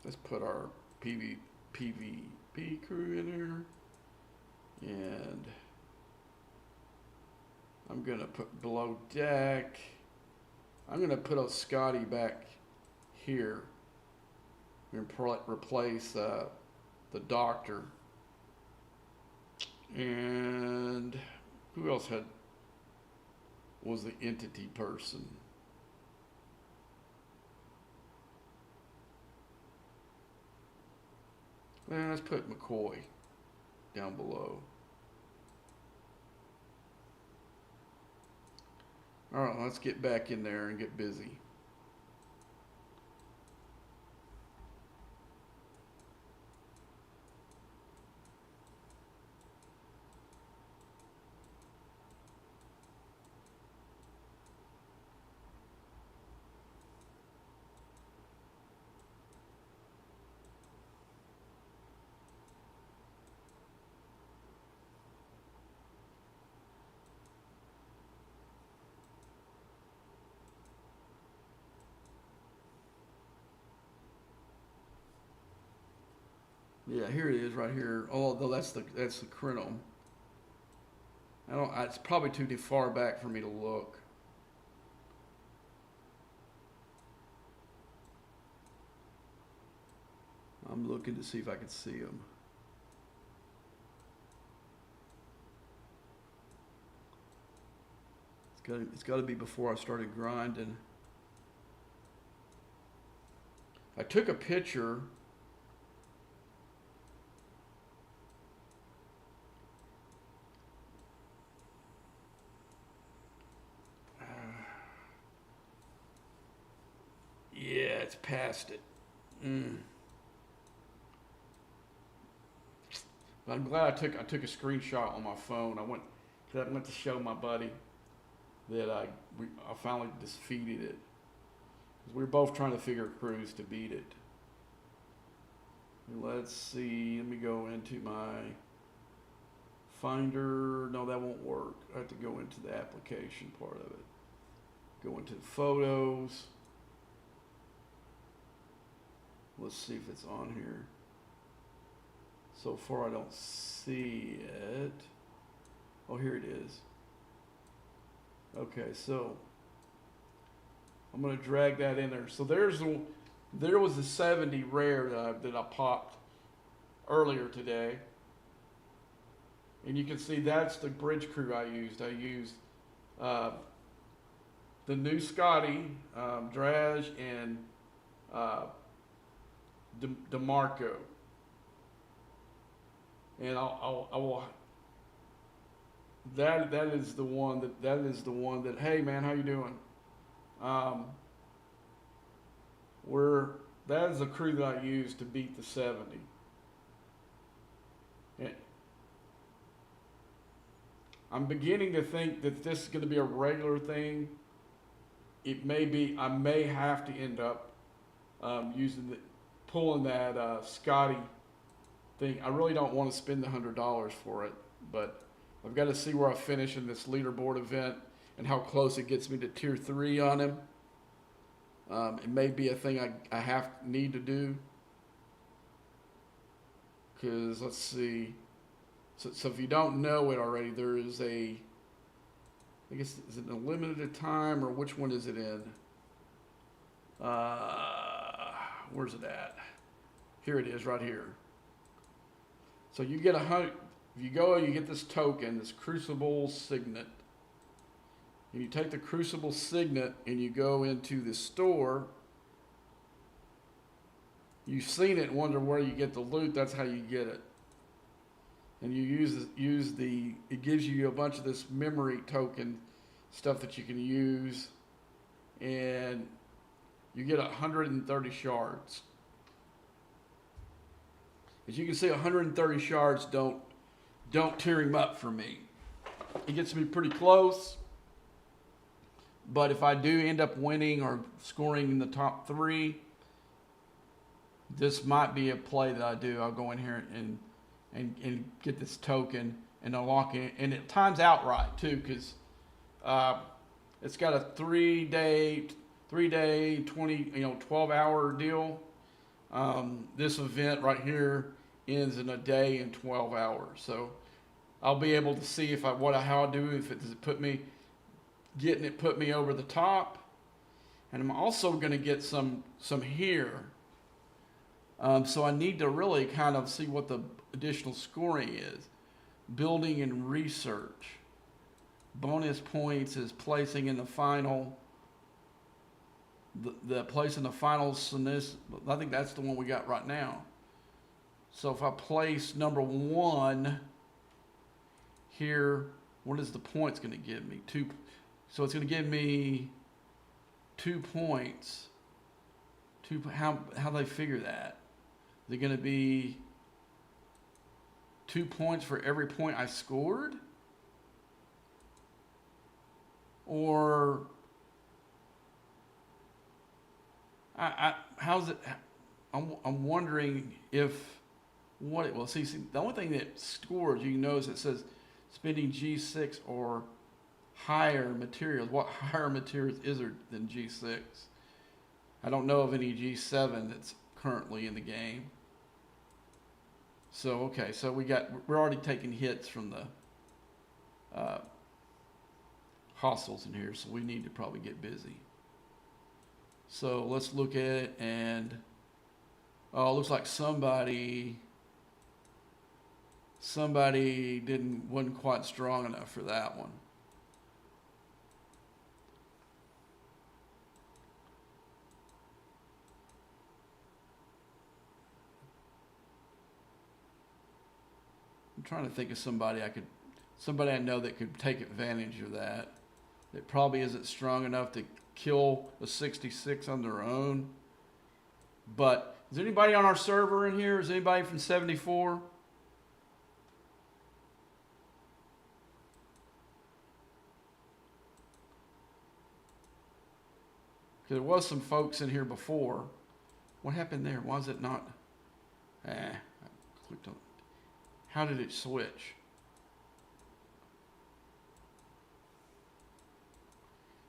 Let's put our PvP crew in there. And I'm going to put below deck. I'm going to put a Scotty back here. And replace the doctor. And who else was the entity person? Let's put McCoy down below. All right, let's get back in there and get busy. Yeah, here it is, right here. Oh, no, that's the Crinum. It's probably too far back for me to look. I'm looking to see if I can see him. It's got to be before I started grinding. I took a picture. Yeah, it's past it. But I'm glad I took a screenshot on my phone. I went to show my buddy that I finally defeated it. 'Cause we were both trying to figure crews to beat it. Let's see. Let me go into my Finder. No, that won't work. I have to go into the application part of it. Go into photos. Let's see if it's on here. So far I don't see it. Oh, here it is. Okay, so I'm gonna drag that in there. So there was the 70 rare that I popped earlier today. And you can see that's the bridge crew I used. I used the new Scotty, Draj, and DeMarco. And I will. That is the one that. Hey man, how you doing? That is the crew that I used to beat the 70. And I'm beginning to think that this is going to be a regular thing. It may be. I may have to end up pulling that Scotty thing. I really don't want to spend the $100 for it, but I've got to see where I finish in this leaderboard event and how close it gets me to tier 3 on him. It may be a thing I need to do. Because let's see. So if you don't know it already, there is I guess, is it a limited time or which one is it in? Where's it at? Here it is, right here. So you get if you go, you get this token, this Crucible Signet. And you take the Crucible Signet and you go into the store. You've seen it and wonder where you get the loot. That's how you get it. And you it gives you a bunch of this memory token stuff that you can use. And you get 130 shards. As you can see, 130 shards don't tear him up for me. It gets me pretty close. But if I do end up winning or scoring in the top 3, this might be a play that I do. I'll go in here and get this token and unlock it, and it times out right too, because uh, it's got a 3 day 12-hour deal. This event right here ends in a day and 12 hours. So I'll be able to see if how I do, if it does it put me put me over the top. And I'm also going to get some here. So I need to really kind of see what the additional scoring is. Building and research. Bonus points is placing in the final. The place in the finals, and this, I think that's the one we got right now. So if I place number 1 here, what is the points going to give me? 2. So it's going to give me 2 points. How they figure that? They're going to be 2 points for every point I scored, or how's it? I'm wondering if what it will see. The only thing that scores, you know, is it says spending G6 or higher materials. What higher materials is there than G6? I don't know of any G7 that's currently in the game. So okay, so we're already taking hits from the hostiles in here, so we need to probably get busy. So let's look at it, and it looks like somebody wasn't quite strong enough for that one. I'm trying to think of somebody I know that could take advantage of that. That probably isn't strong enough to kill a 66 on their own. But is there anybody on our server in here? Is anybody from 74? Because there was some folks in here before. What happened there? Why is it not? I clicked on. How did it switch?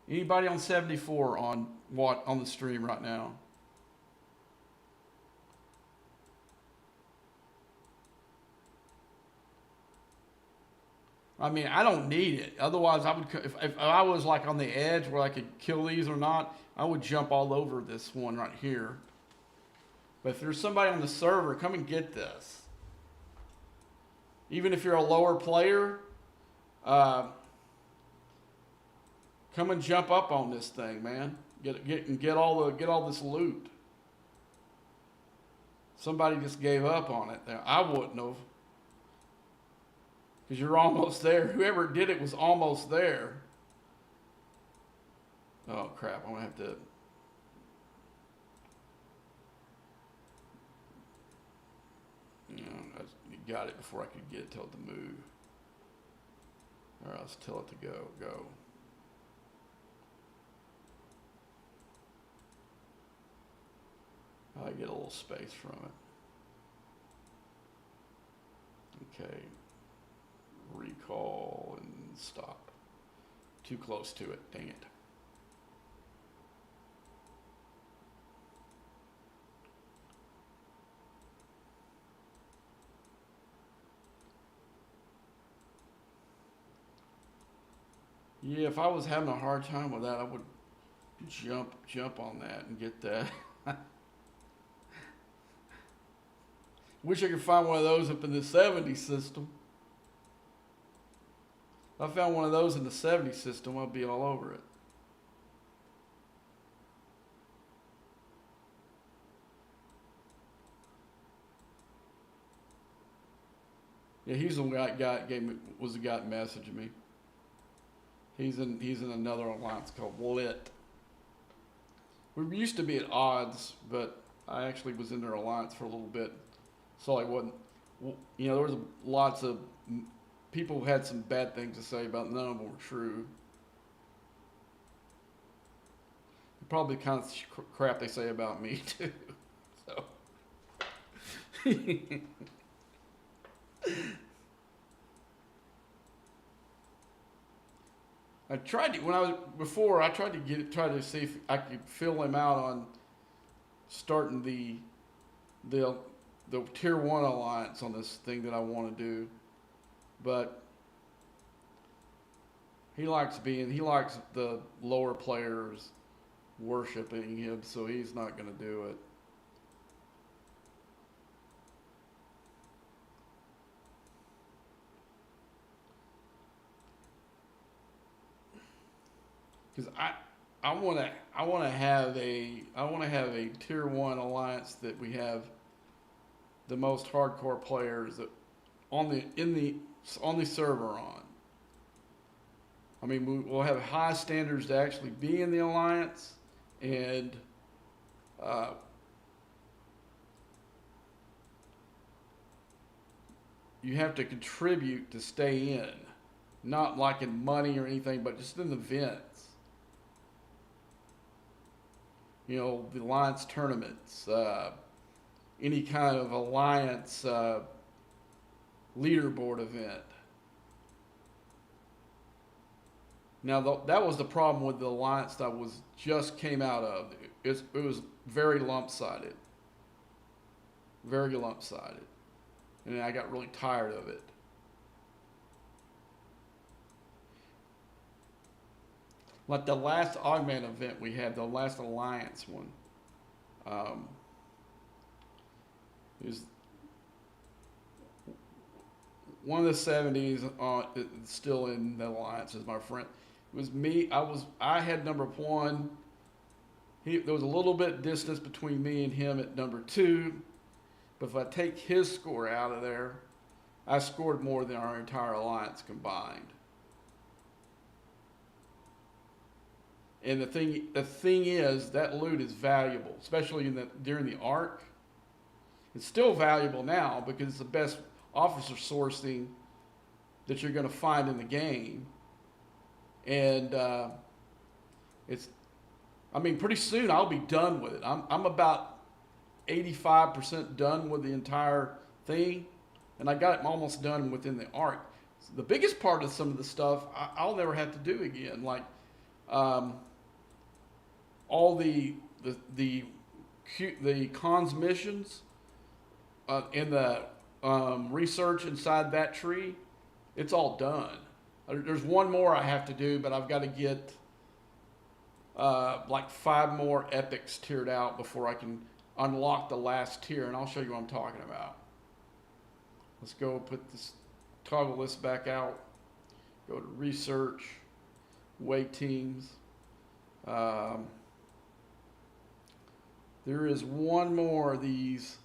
Anybody on 74 on the stream right now? I mean, I don't need it. Otherwise, I would. If I was like on the edge where I could kill these or not, I would jump all over this one right here. But if there's somebody on the server, come and get this. Even if you're a lower player, come and jump up on this thing, man. Get all this loot. Somebody just gave up on it. I wouldn't have, because you're almost there. Whoever did it was almost there. Oh crap! I'm gonna have to. You got it before I could get it, tell it to move. All right, let's tell it to go. I get a little space from it. Okay. Recall and stop. Too close to it, dang it. Yeah, if I was having a hard time with that, I would jump on that and get that. Wish I could find one of those up in the 70 system. If I found one of those in the 70 system, I'd be all over it. Yeah, he's the guy was the guy that messaged me. He's in another alliance called Lit. We used to be at odds, but I actually was in their alliance for a little bit. So I wasn't, there was lots of people who had some bad things to say about, none of them were true. Probably the kind of crap they say about me too. So. I tried to, when I was before. I tried to try to see if I could fill him out on starting the the tier one alliance on this thing that I want to do, but he likes the lower players worshiping him, so he's not going to do it. Because I want to have a tier one alliance that we have the most hardcore players that on the server on. I mean, we'll have high standards to actually be in the alliance, and uh, you have to contribute to stay in, not like in money or anything, but just in events. You know, the alliance tournaments, any kind of alliance leaderboard event. Now, that was the problem with the alliance that was just came out of. It was very lump-sided. Very lump-sided. And I got really tired of it. Like the last augment event we had, the last alliance one, is one of the 70s still in the alliance is my friend. It was me. I had number one. There was a little bit distance between me and him at number two, but if I take his score out of there, I scored more than our entire alliance combined. And the thing is, that loot is valuable, especially during the arc. It's still valuable now because it's the best officer sourcing that you're going to find in the game. And pretty soon I'll be done with it. I'm about 85% done with the entire thing, and I got it almost done within the arc. So the biggest part of some of the stuff I'll never have to do again, like all the cons missions and the research inside that tree. It's all done. There's one more I have to do, but I've got to get like 5 more epics tiered out before I can unlock the last tier, and I'll show you what I'm talking about. Let's go toggle this back out. Go to research, weight teams. There is one more of these.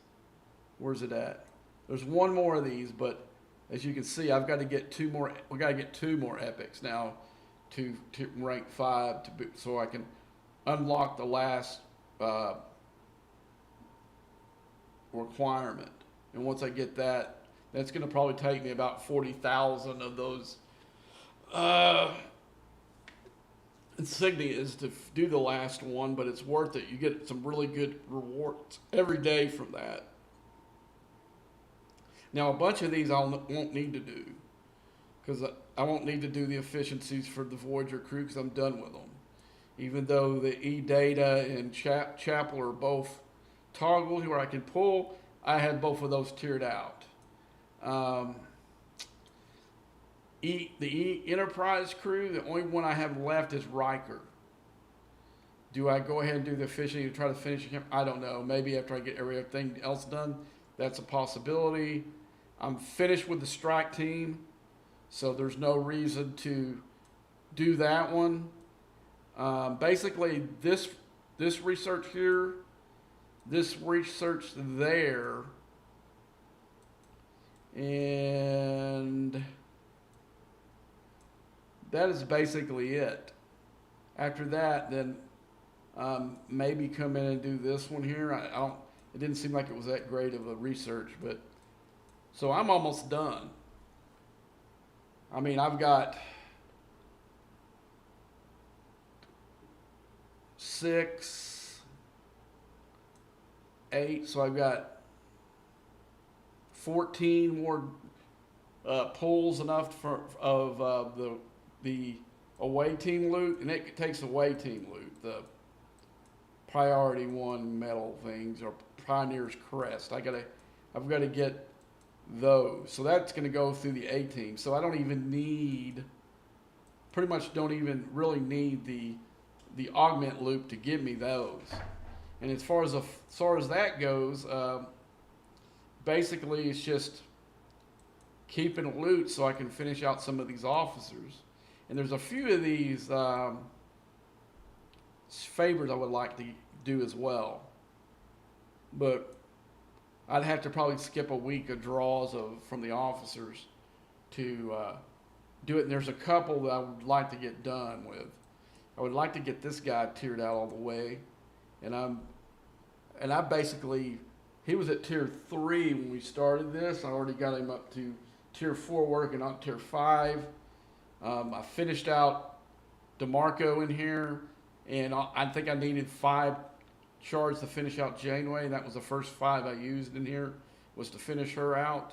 Where's it at? There's one more of these, but as you can see, I've got to get 2 more. We got to get 2 more epics now to rank 5 so I can unlock the last requirement. And once I get that, that's going to probably take me about 40,000 of those insignias to do the last one, but it's worth it. You get some really good rewards every day from that. Now, a bunch of these I won't need to do because I won't need to do the efficiencies for the Voyager crew because I'm done with them. Even though the E-Data and Chapel are both toggled where I can pull, I had both of those tiered out. The Enterprise crew, the only one I have left is Riker. Do I go ahead and do the efficiency to try to finish him? I don't know. Maybe after I get everything else done, that's a possibility. I'm finished with the strike team, so there's no reason to do that one. Basically, this research here, this research there, and that is basically it. After that, then maybe come in and do this one here. It didn't seem like it was that great of a research, but so I'm almost done. I mean, I've got 6, 8, so I've got 14 more pulls enough of the away team loot, and it takes away team loot. The priority one medal things or Pioneer's Crest. I've got to get those. So that's going to go through the A team. So I don't even need, pretty much don't even really need the augment loop to give me those. And as far as that goes, basically it's just keeping loot so I can finish out some of these officers. And there's a few of these favors I would like to do as well, but I'd have to probably skip a week of draws from the officers to do it. And there's a couple that I would like to get done with. I would like to get this guy tiered out all the way, and I basically, he was at tier 3 when we started this. I already got him up to tier 4 working on tier 5. I finished out DeMarco in here, and I think I needed 5 shards to finish out Janeway. That was the first 5 I used in here, was to finish her out.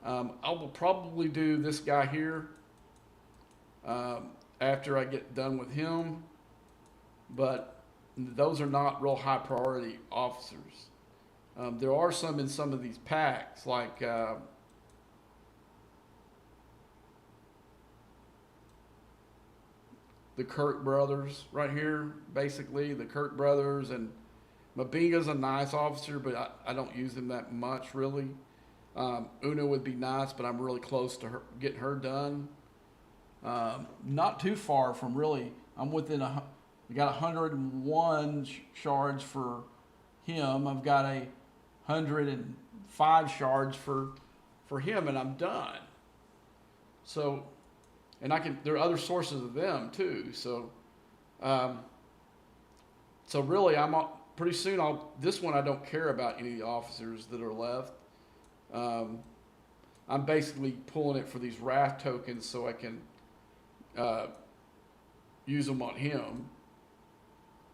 I will probably do this guy here after I get done with him, but those are not real high priority officers. There are some in some of these packs, like the Kirk brothers right here, basically the Kirk brothers, and Mabinga's a nice officer, but I don't use him that much really. Una would be nice, but I'm really close to her getting her done. Not too far from really. I'm within we got 101 shards for him. I've got 105 shards for him, and I'm done. So. And there are other sources of them too. So, so really, pretty soon. This one I don't care about any of the officers that are left. I'm basically pulling it for these wrath tokens so I can use them on him.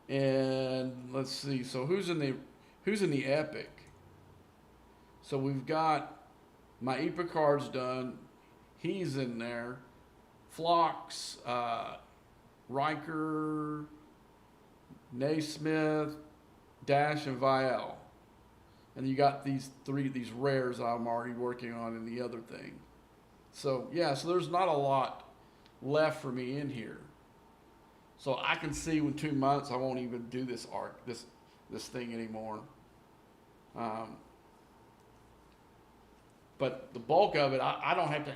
And let's see. So who's in the epic? So we've got my epic cards done. He's in there. Phlox, Riker, Naismith, Dash, and Vial. And you got these rares I'm already working on in the other thing. So yeah, so there's not a lot left for me in here. So I can see in 2 months I won't even do this thing anymore. But the bulk of it, I don't have to.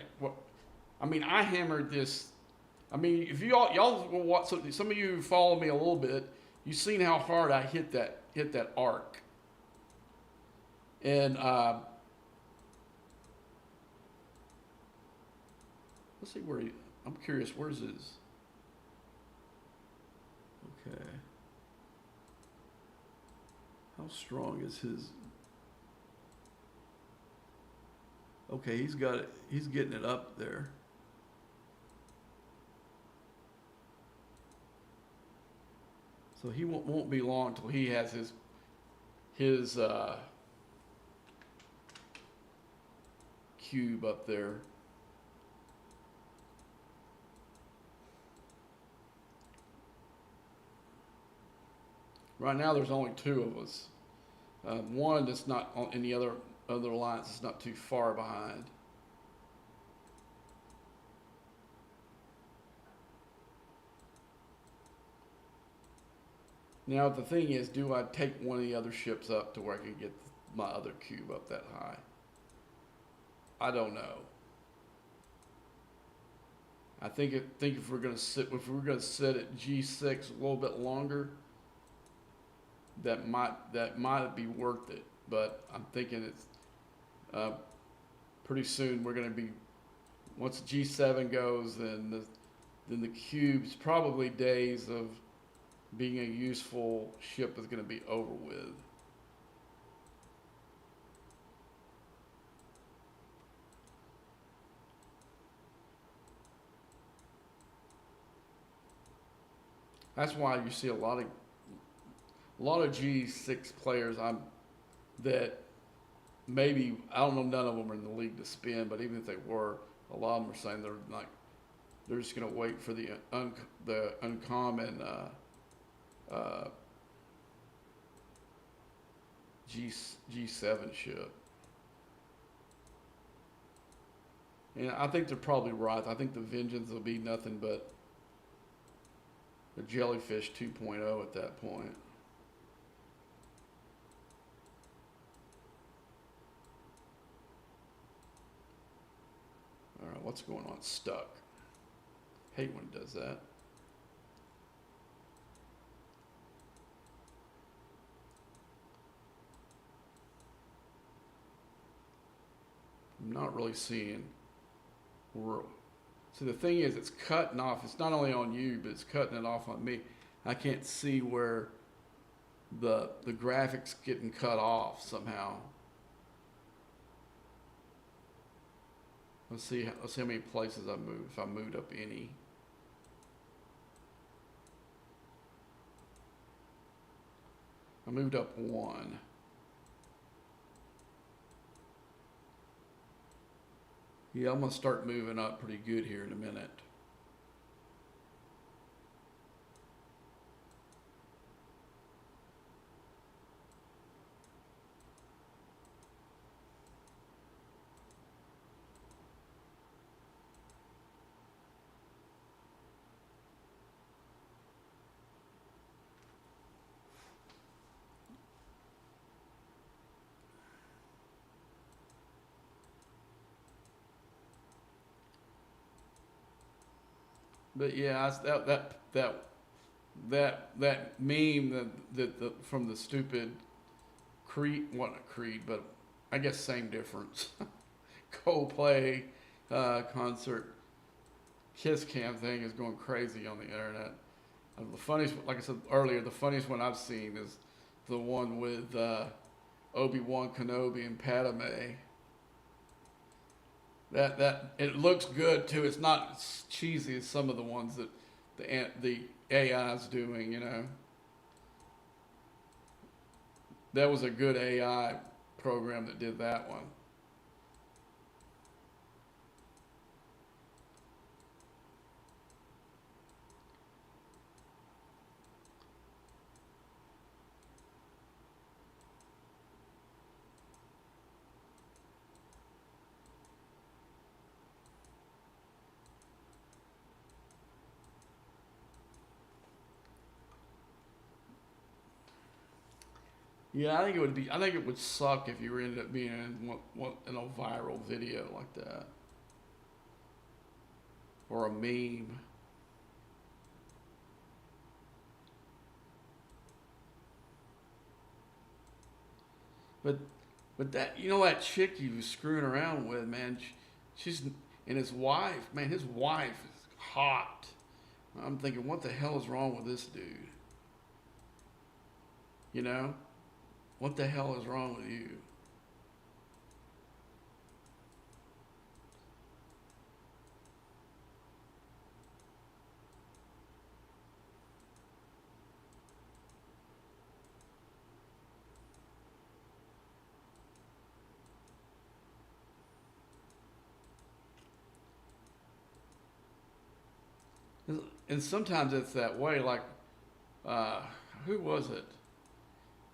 I mean, I hammered this. I mean, if y'all will watch, some of you who follow me a little bit, you've seen how hard I hit that arc. And let's see where I'm curious. Where's his? Okay. How strong is his? Okay, he's got it. He's getting it up there. So he won't be long till he has his cube up there. Right now, there's only 2 of us. One that's not on any other alliance is not too far behind. Now the thing is, do I take one of the other ships up to where I can get my other cube up that high? I don't know. I think if we're gonna sit at G6 a little bit longer, that might be worth it. But I'm thinking it's pretty soon we're gonna be, once G7 goes, then the cube's probably days of being a useful ship is going to be over with. That's why you see a lot of G6 players that maybe, I don't know, none of them are in the league to spin, but even if they were, a lot of them are saying they're like they're just gonna wait for the uncommon uh, G7 ship. And I think they're probably right. I think the Vengeance will be nothing but a Jellyfish 2.0 at that point. All right, what's going on? It's stuck. Hate when it does that. I'm not really seeing. So the thing is, it's cutting off. It's not only on you, but it's cutting it off on me. I can't see where the graphics getting cut off somehow. Let's see how many places I moved. If I moved up any. I moved up one. Yeah, I'm gonna start moving up pretty good here in a minute. But yeah, that meme that from the stupid Creed, what not Creed, but I guess same difference. Coldplay concert kiss cam thing is going crazy on the internet. The funniest, like I said earlier, the funniest one I've seen is the one with Obi-Wan Kenobi and Padme. That it looks good too. It's not as cheesy as some of the ones that the AI is doing. You know, that was a good AI program that did that one. Yeah, I think it would be. I think it would suck if you ended up being in a viral video like that or a meme. But that that chick he was screwing around with, man. She's and his wife, man. His wife is hot. I'm thinking, what the hell is wrong with this dude? You know, what the hell is wrong with you? And sometimes it's that way. Like, uh, who was it?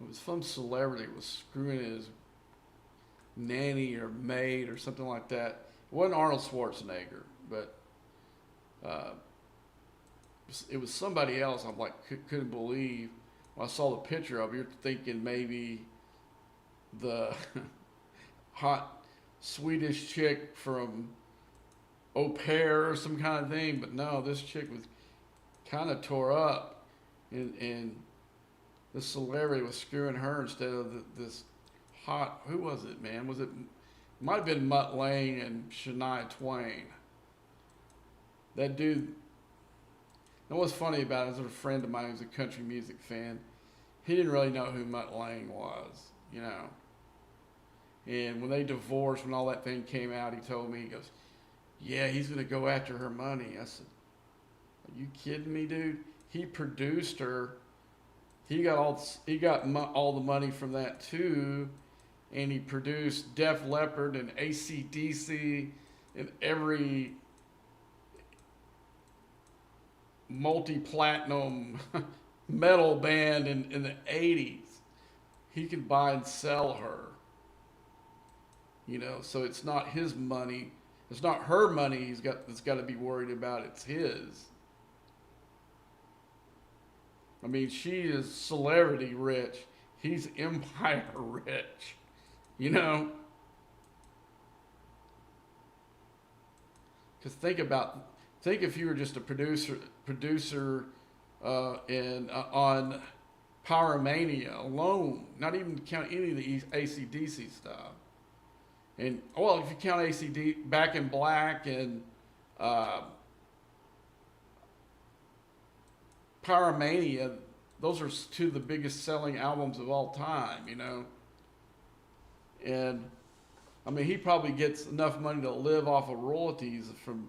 It was some celebrity was screwing his nanny or maid or something like that. It wasn't Arnold Schwarzenegger, but uh, it was somebody else. I'm like, couldn't believe when I saw the picture of it. You're thinking maybe the hot Swedish chick from Au Pair or some kind of thing, but no, this chick was kind of tore up, and the celebrity was screwing her instead of this hot. Who was it, man? Was it? Might have been Mutt Lane and Shania Twain. That dude. And what's funny about it is a friend of mine who's a country music fan. He didn't really know who Mutt Lane was, you know. And when they divorced, when all that thing came out, he told me, he goes, "Yeah, he's gonna go after her money." I said, "Are you kidding me, dude? He produced her. He got all the money from that too, and he produced Def Leppard and AC/DC and multi-platinum metal band in the 80s. He can buy and sell her. You know, so it's not his money. It's not her money that's got to be worried about. It's his. I mean, she is celebrity rich. He's empire rich. You know? Because think if you were just a producer on Pyromania alone, not even count any of the AC/DC stuff. And well, if you count ACD, Back in Black and uh, Pyromania, those are two of the biggest selling albums of all time, you know. And I mean, he probably gets enough money to live off of royalties from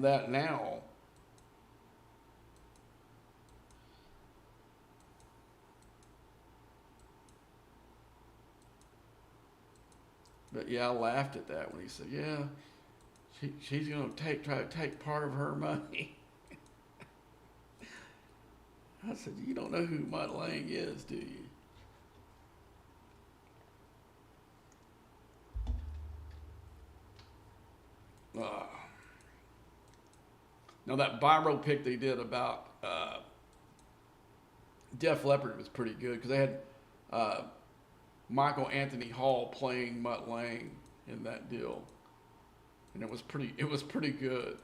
that now. But yeah, I laughed at that when he said, "Yeah, she's gonna try to take part of her money." I said, "You don't know who Mutt Lange is, do you?" Uh, Now that viral pick they did about Def Leppard was pretty good because they had uh, Michael Anthony Hall playing Mutt Lange in that deal, and it was pretty good.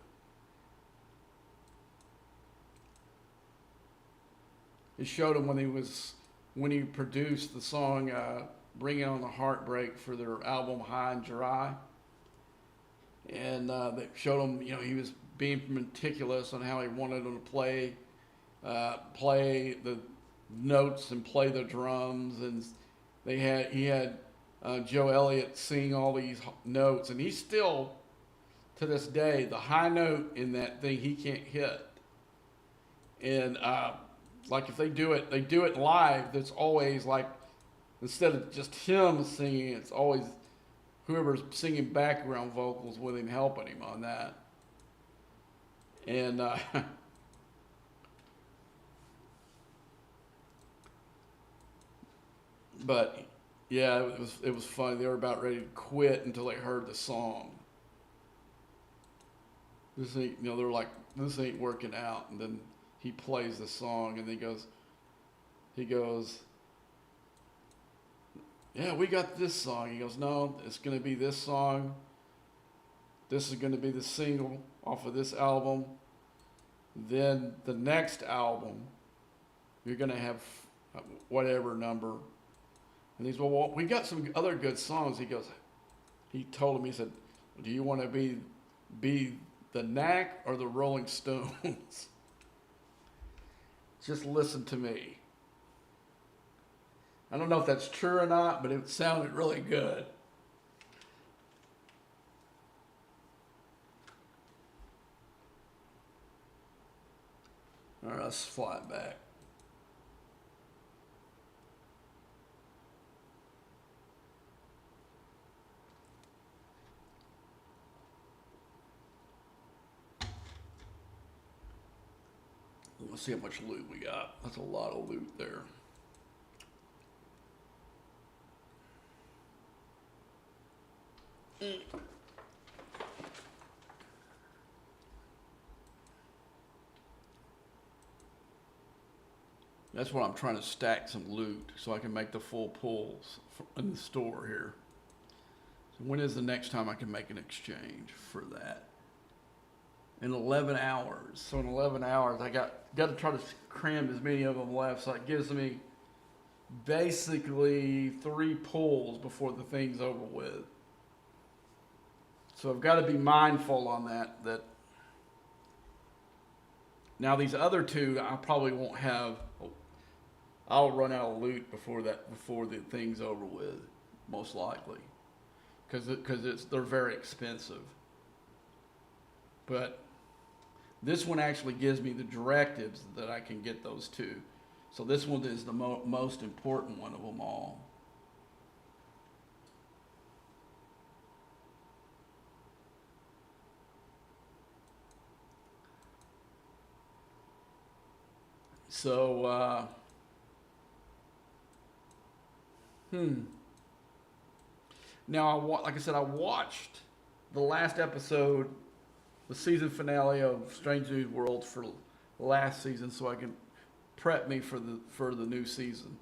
It showed him when he produced the song "Bringing On the Heartbreak" for their album High and Dry, and they showed him, you know, he was being meticulous on how he wanted them to play the notes and play the drums, and he had Joe Elliott sing all these notes, and he's still to this day the high note in that thing he can't hit, and like if they do it live. There's always like instead of just him singing, it's always whoever's singing background vocals with him helping him on that. And but yeah, it was funny. They were about ready to quit until they heard the song. This ain't, you know, they're like, this ain't working out. And then he plays the song, and he goes, yeah, we got this song. He goes, no, it's gonna be this song. This is gonna be the single off of this album. Then the next album, you're gonna have whatever number. And he's, well, we got some other good songs. He told him, he said, do you want to be the Knack or the Rolling Stones? Just listen to me. I don't know if that's true or not, but it sounded really good. All right, let's fly it back. Let's see how much loot we got. That's a lot of loot there. That's what I'm trying to stack some loot so I can make the full pulls in the store here. So when is the next time I can make an exchange for that? In 11 hours. So in 11 hours, I got to try to cram as many of them left. So it gives me basically 3 pulls before the thing's over with. So I've got to be mindful on that now these other two I probably won't have. I'll run out of loot before the thing's over with, most likely, because they're very expensive. But this one actually gives me the directives that I can get those two. So this one is the most important one of them all. So, now like I said, I watched the last episode, the season finale of Strange New Worlds for last season, so I can prep me for the new season.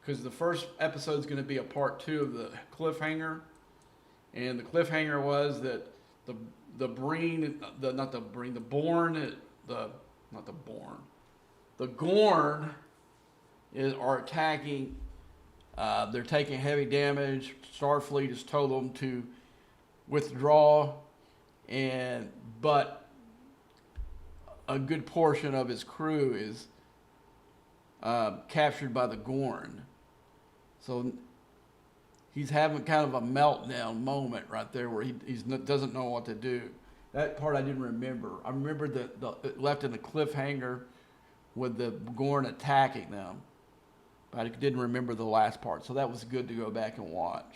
Because the first episode is going to be a part 2 of the cliffhanger, and the cliffhanger was that the Breen, the not the Breen, the Born, the not the Born, the Gorn are attacking. They're taking heavy damage. Starfleet has told them to withdraw, but a good portion of his crew is captured by the Gorn. So he's having kind of a meltdown moment right there where he doesn't know what to do. That part I didn't remember. I remember it left in a cliffhanger with the Gorn attacking them. But I didn't remember the last part. So that was good to go back and watch.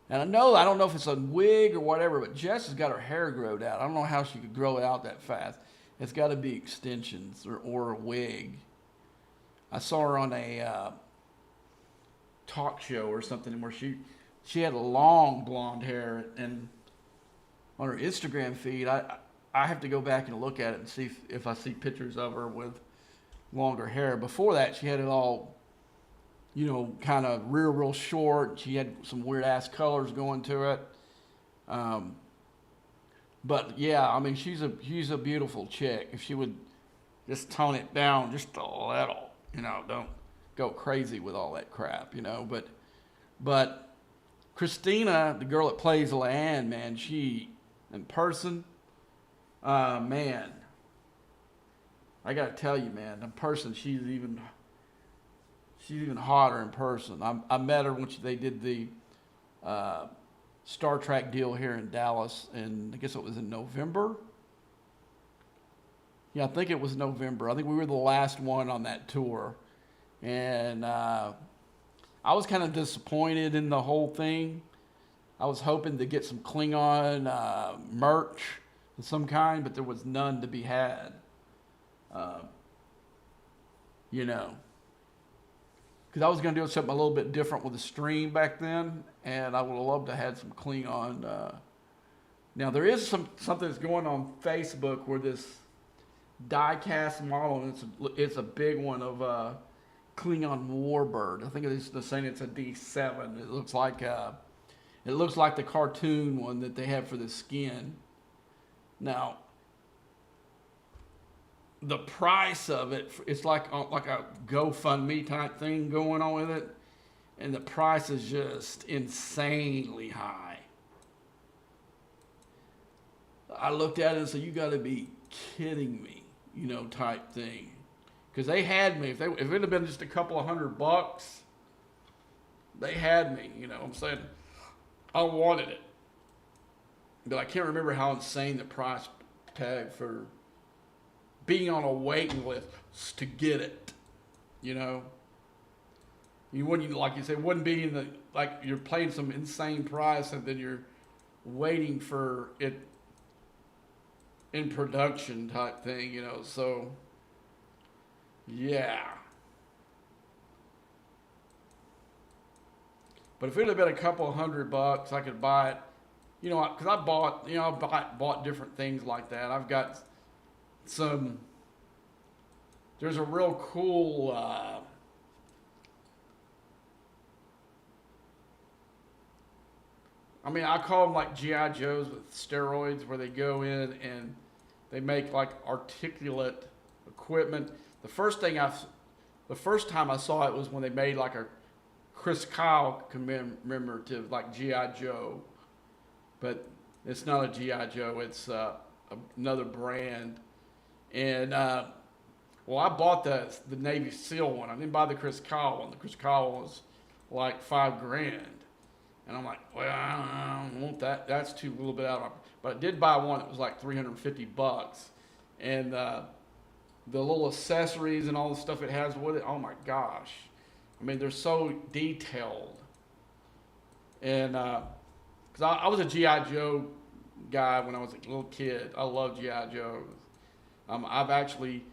And I don't know if it's a wig or whatever, but Jess has got her hair growed out. I don't know how she could grow it out that fast. It's got to be extensions or a wig. I saw her on a talk show or something where she had long blonde hair, and on her Instagram feed, I have to go back and look at it and see if I see pictures of her with longer hair. Before that, she had it all, kind of real short. She had some weird ass colors going to it. But yeah, I mean, she's a beautiful chick. If she would just tone it down just a little, don't go crazy with all that crap, But Christina, the girl that plays Leanne, man, she in person, man, I gotta tell you, man, in person she's even hotter in person. I met her when they did the Star Trek deal here in Dallas, and I guess it was in November. Yeah, I think it was November. I think we were the last one on that tour, and I was kind of disappointed in the whole thing. I was hoping to get some Klingon merch of some kind, but there was none to be had. Because I was going to do something a little bit different with the stream back then, and I would have loved to have had some Klingon. Now, there is something that's going on Facebook where this die-cast model, and it's a big one of Klingon Warbird. I think they're saying it's a D7. It looks like the cartoon one that they have for the skin. Now, the price of it's like a GoFundMe type thing going on with it, and the price is just insanely high. I looked at it and said, "You got to be kidding me," type thing. Because they had me. If it had been just a couple of $100, they had me. I'm saying, I wanted it, but I can't remember how insane the price tag for being on a waiting list to get it. You wouldn't, like you said, wouldn't be like you're paying some insane price and then you're waiting for it in production type thing, so yeah. But if it had been a couple of $100, I could buy it, because I bought different things like that. I've got there's a real cool, I call them like G.I. Joes with steroids, where they go in and they make like articulate equipment. The first time I saw it was when they made like a Chris Kyle commemorative, like G.I. Joe, but it's not a G.I. Joe, it's another brand. And I bought the Navy SEAL one. I didn't buy the Chris Kyle one. The Chris Kyle one was like $5,000, and I'm like, well, I don't want that. That's too little bit out of. But I did buy one that was like $350, and the little accessories and all the stuff it has with it. Oh my gosh, they're so detailed. And because I was a G.I. Joe guy when I was a little kid. I loved G.I. Joes. I've actually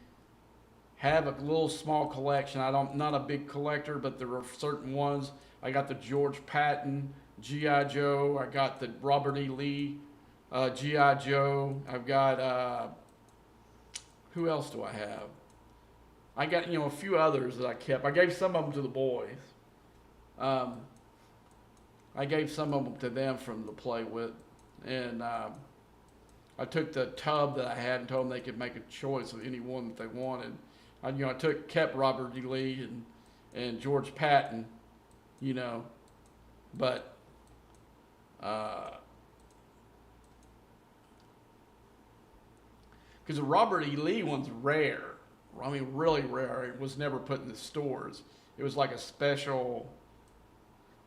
have a little small collection. Not a big collector, but there are certain ones. I got the George Patton GI Joe. I got the Robert E. Lee GI Joe. I've got who else do I have? I got a few others that I kept. I gave some of them to the boys. Um, I gave some of them to them from to play with, and I took the tub that I had and told them they could make a choice of any one that they wanted. I kept Robert E. Lee and George Patton, but because the Robert E. Lee one's rare. I mean, really rare. It was never put in the stores. It was like a special.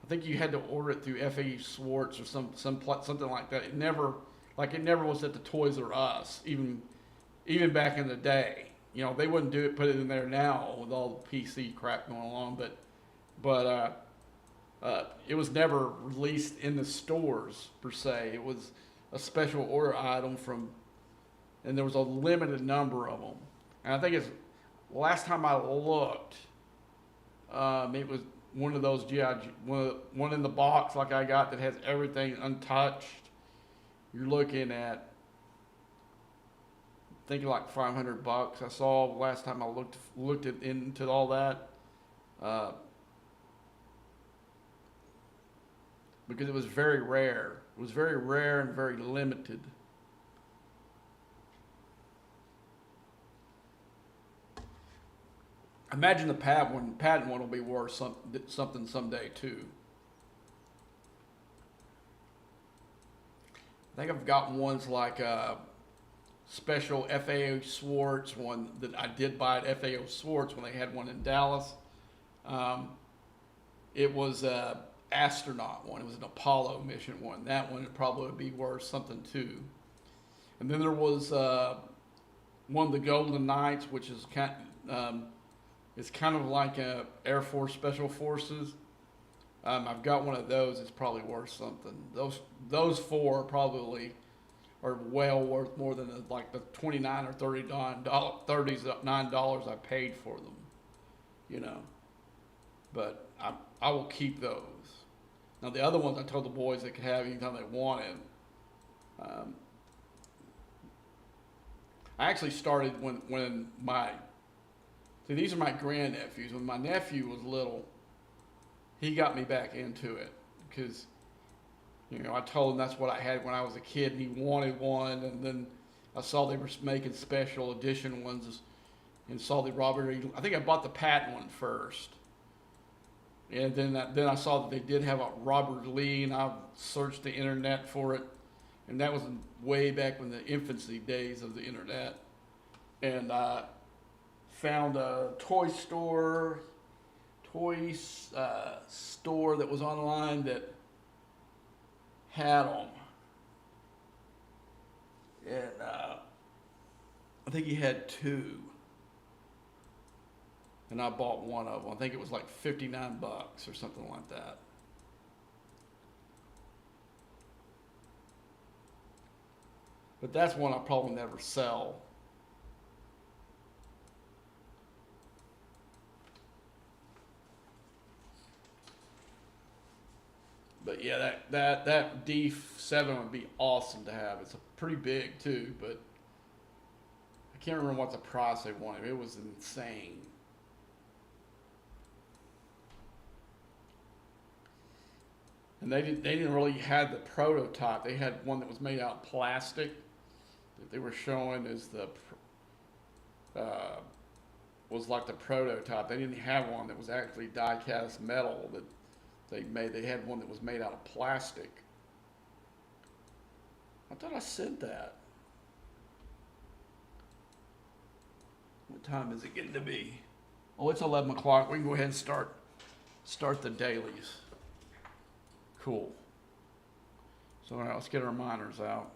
I think you had to order it through F.A. Schwartz or something like that. It never was at the Toys R Us, even back in the day. They wouldn't put it in there now with all the PC crap going along, but it was never released in the stores per se. It was a special order item and there was a limited number of them. And I think last time I looked, it was one of those one in the box like I got that has everything untouched. You're looking at, thinking like $500. I saw last time I looked into all that, because it was very rare. It was very rare and very limited. Imagine the patent one will be worth something someday too. I think I've got ones like special FAO Schwartz one that I did buy at FAO Schwartz when they had one in Dallas. It was a astronaut one. It was an Apollo mission one. That one would probably be worth something too. And then there was one of the Golden Knights, which is it's kind of like a Air Force Special Forces. I've got one of those. It's probably worth something. Those four probably are well worth more than like the $29 or $39 I paid for them. But I will keep those. Now the other ones I told the boys they could have anytime they wanted. I actually started when these are my grandnephews. When my nephew was little, he got me back into it because, I told him that's what I had when I was a kid, and he wanted one. And then I saw they were making special edition ones, and saw the Robert E. I think I bought the Patton one first, and then I saw that they did have a Robert Lee, and I searched the internet for it, and that was way back when the infancy days of the internet, and found a toy store that was online that had them, and I think he had two, and I bought one of them. I think it was like $59 or something like that. But that's one I'll probably never sell. But yeah, that D7 would be awesome to have. It's pretty big too, but I can't remember what the price they wanted. It was insane. And they didn't really have the prototype. They had one that was made out of plastic that they were showing as was like the prototype. They didn't have one that was actually die-cast metal that they made. They had one that was made out of plastic. I thought I said that. What time is it getting to be? Oh, it's 11 o'clock. We can go ahead and start the dailies. Cool. So all right, let's get our miners out.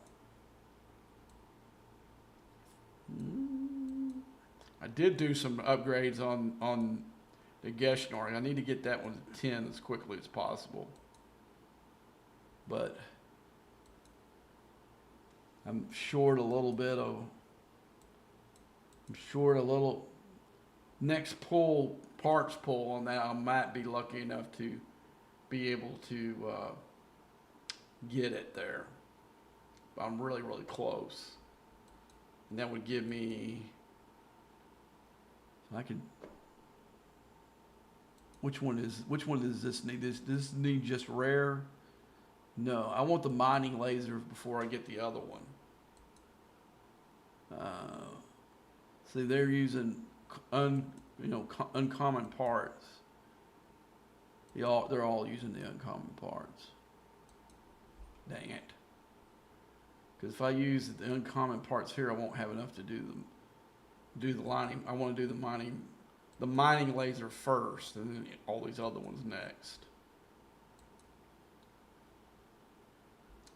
I did do some upgrades on the Geshnor. I need to get that one to 10 as quickly as possible. But I'm short a little next parts pull on that, I might be lucky enough to be able to get it there. I'm really, really close. And that would give me, so I could, which one does this need? This need just rare? No, I want the mining laser before I get the other one. See, they're using uncommon parts. They're all using the uncommon parts. Dang it. Because if I use the uncommon parts here, I won't have enough to do the lining. I want to do the mining laser first, and then all these other ones next.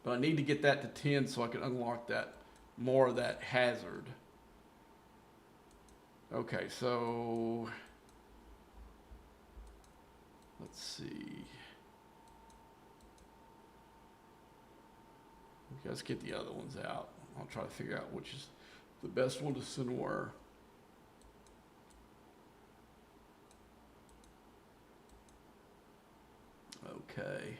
But I need to get that to 10 so I can unlock that more of that hazard. Okay, so let's see. Okay, let's get the other ones out. I'll try to figure out which is the best one to send where. Okay.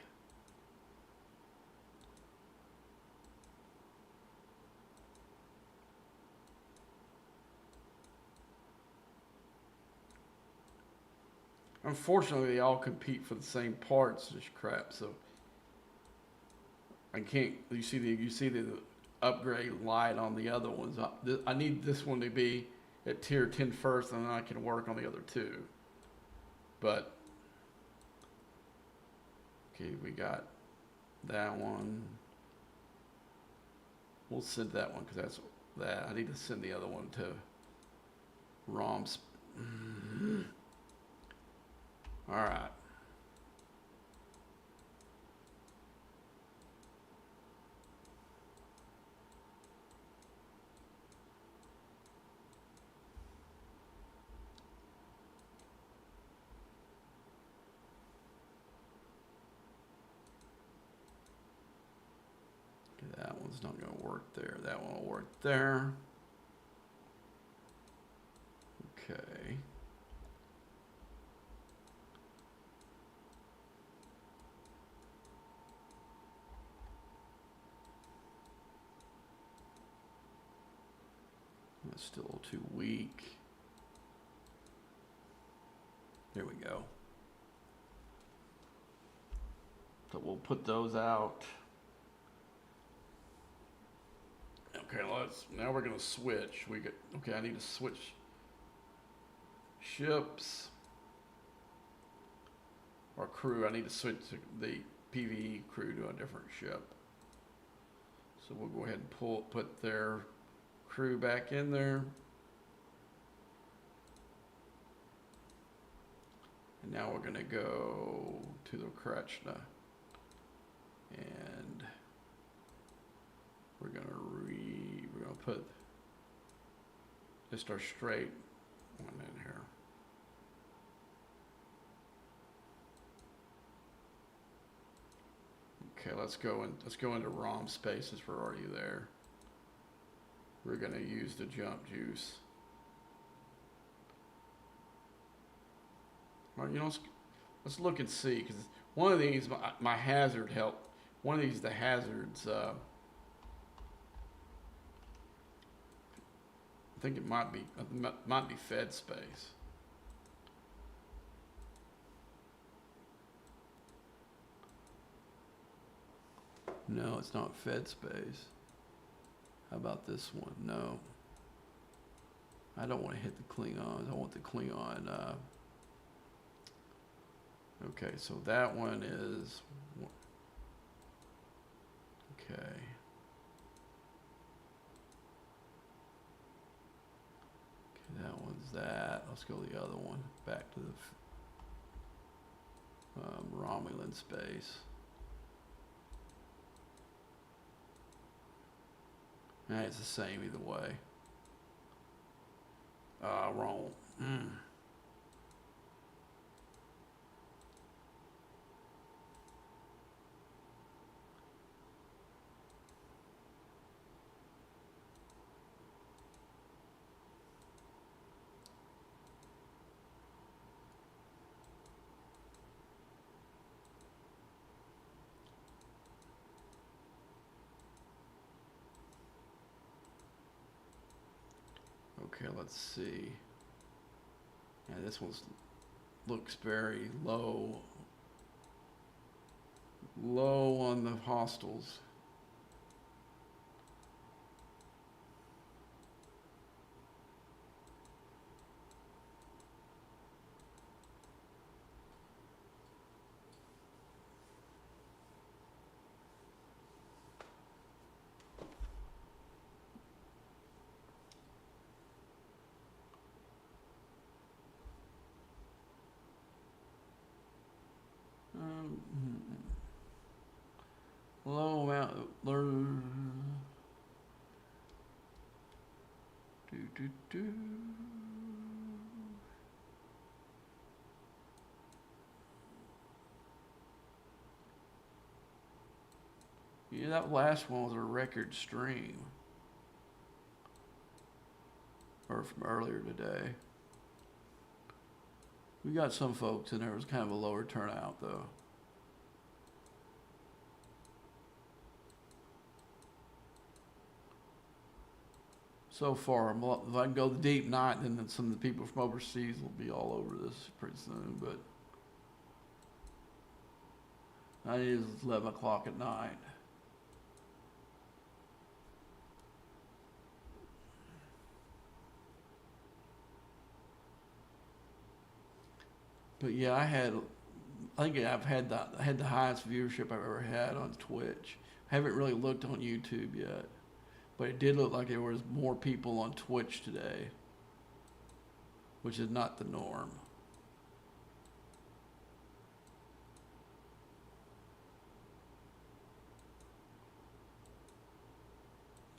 Unfortunately, they all compete for the same parts. This crap, so I can't. You see the upgrade light on the other ones. I need this one to be at tier 10 first, and then I can work on the other two. But okay, we got that one. We'll send that one because that's that. I need to send the other one to ROMs. All right. Okay, that one's not going to work there. That one will work there. Okay. That's still a little too weak. There we go. So we'll put those out. Okay, now we're gonna switch. Okay, I need to switch ships or crew. I need to switch the PvE crew to a different ship. So we'll go ahead and put their crew back in there. And now we're gonna go to the Krachna. And we're gonna put just our straight one in here. Okay, let's go into ROM spaces. We're already there. We're gonna use the jump juice. Well, let's look and see, because one of these, my hazard help. One of these, the hazards. I think it might be fed space. No, it's not fed space. How about this one? No. I don't want to hit the Klingons. I want the Klingon. Okay, so that one is. Okay. That one's that. Let's go the other one. Back to the Romulan space. It's the same either way. Wrong. Okay, let's see. Yeah, this one looks very low. Low on the hostiles. Um, Low amount. Do. Yeah, that last one was a record stream. Or from earlier today. We got some folks and there was kind of a lower turnout though. So far, if I can go the deep night, then some of the people from overseas will be all over this pretty soon. But it is 11 o'clock at night. But yeah, I think I've had the highest viewership I've ever had on Twitch. I haven't really looked on YouTube yet, but it did look like there was more people on Twitch today, which is not the norm.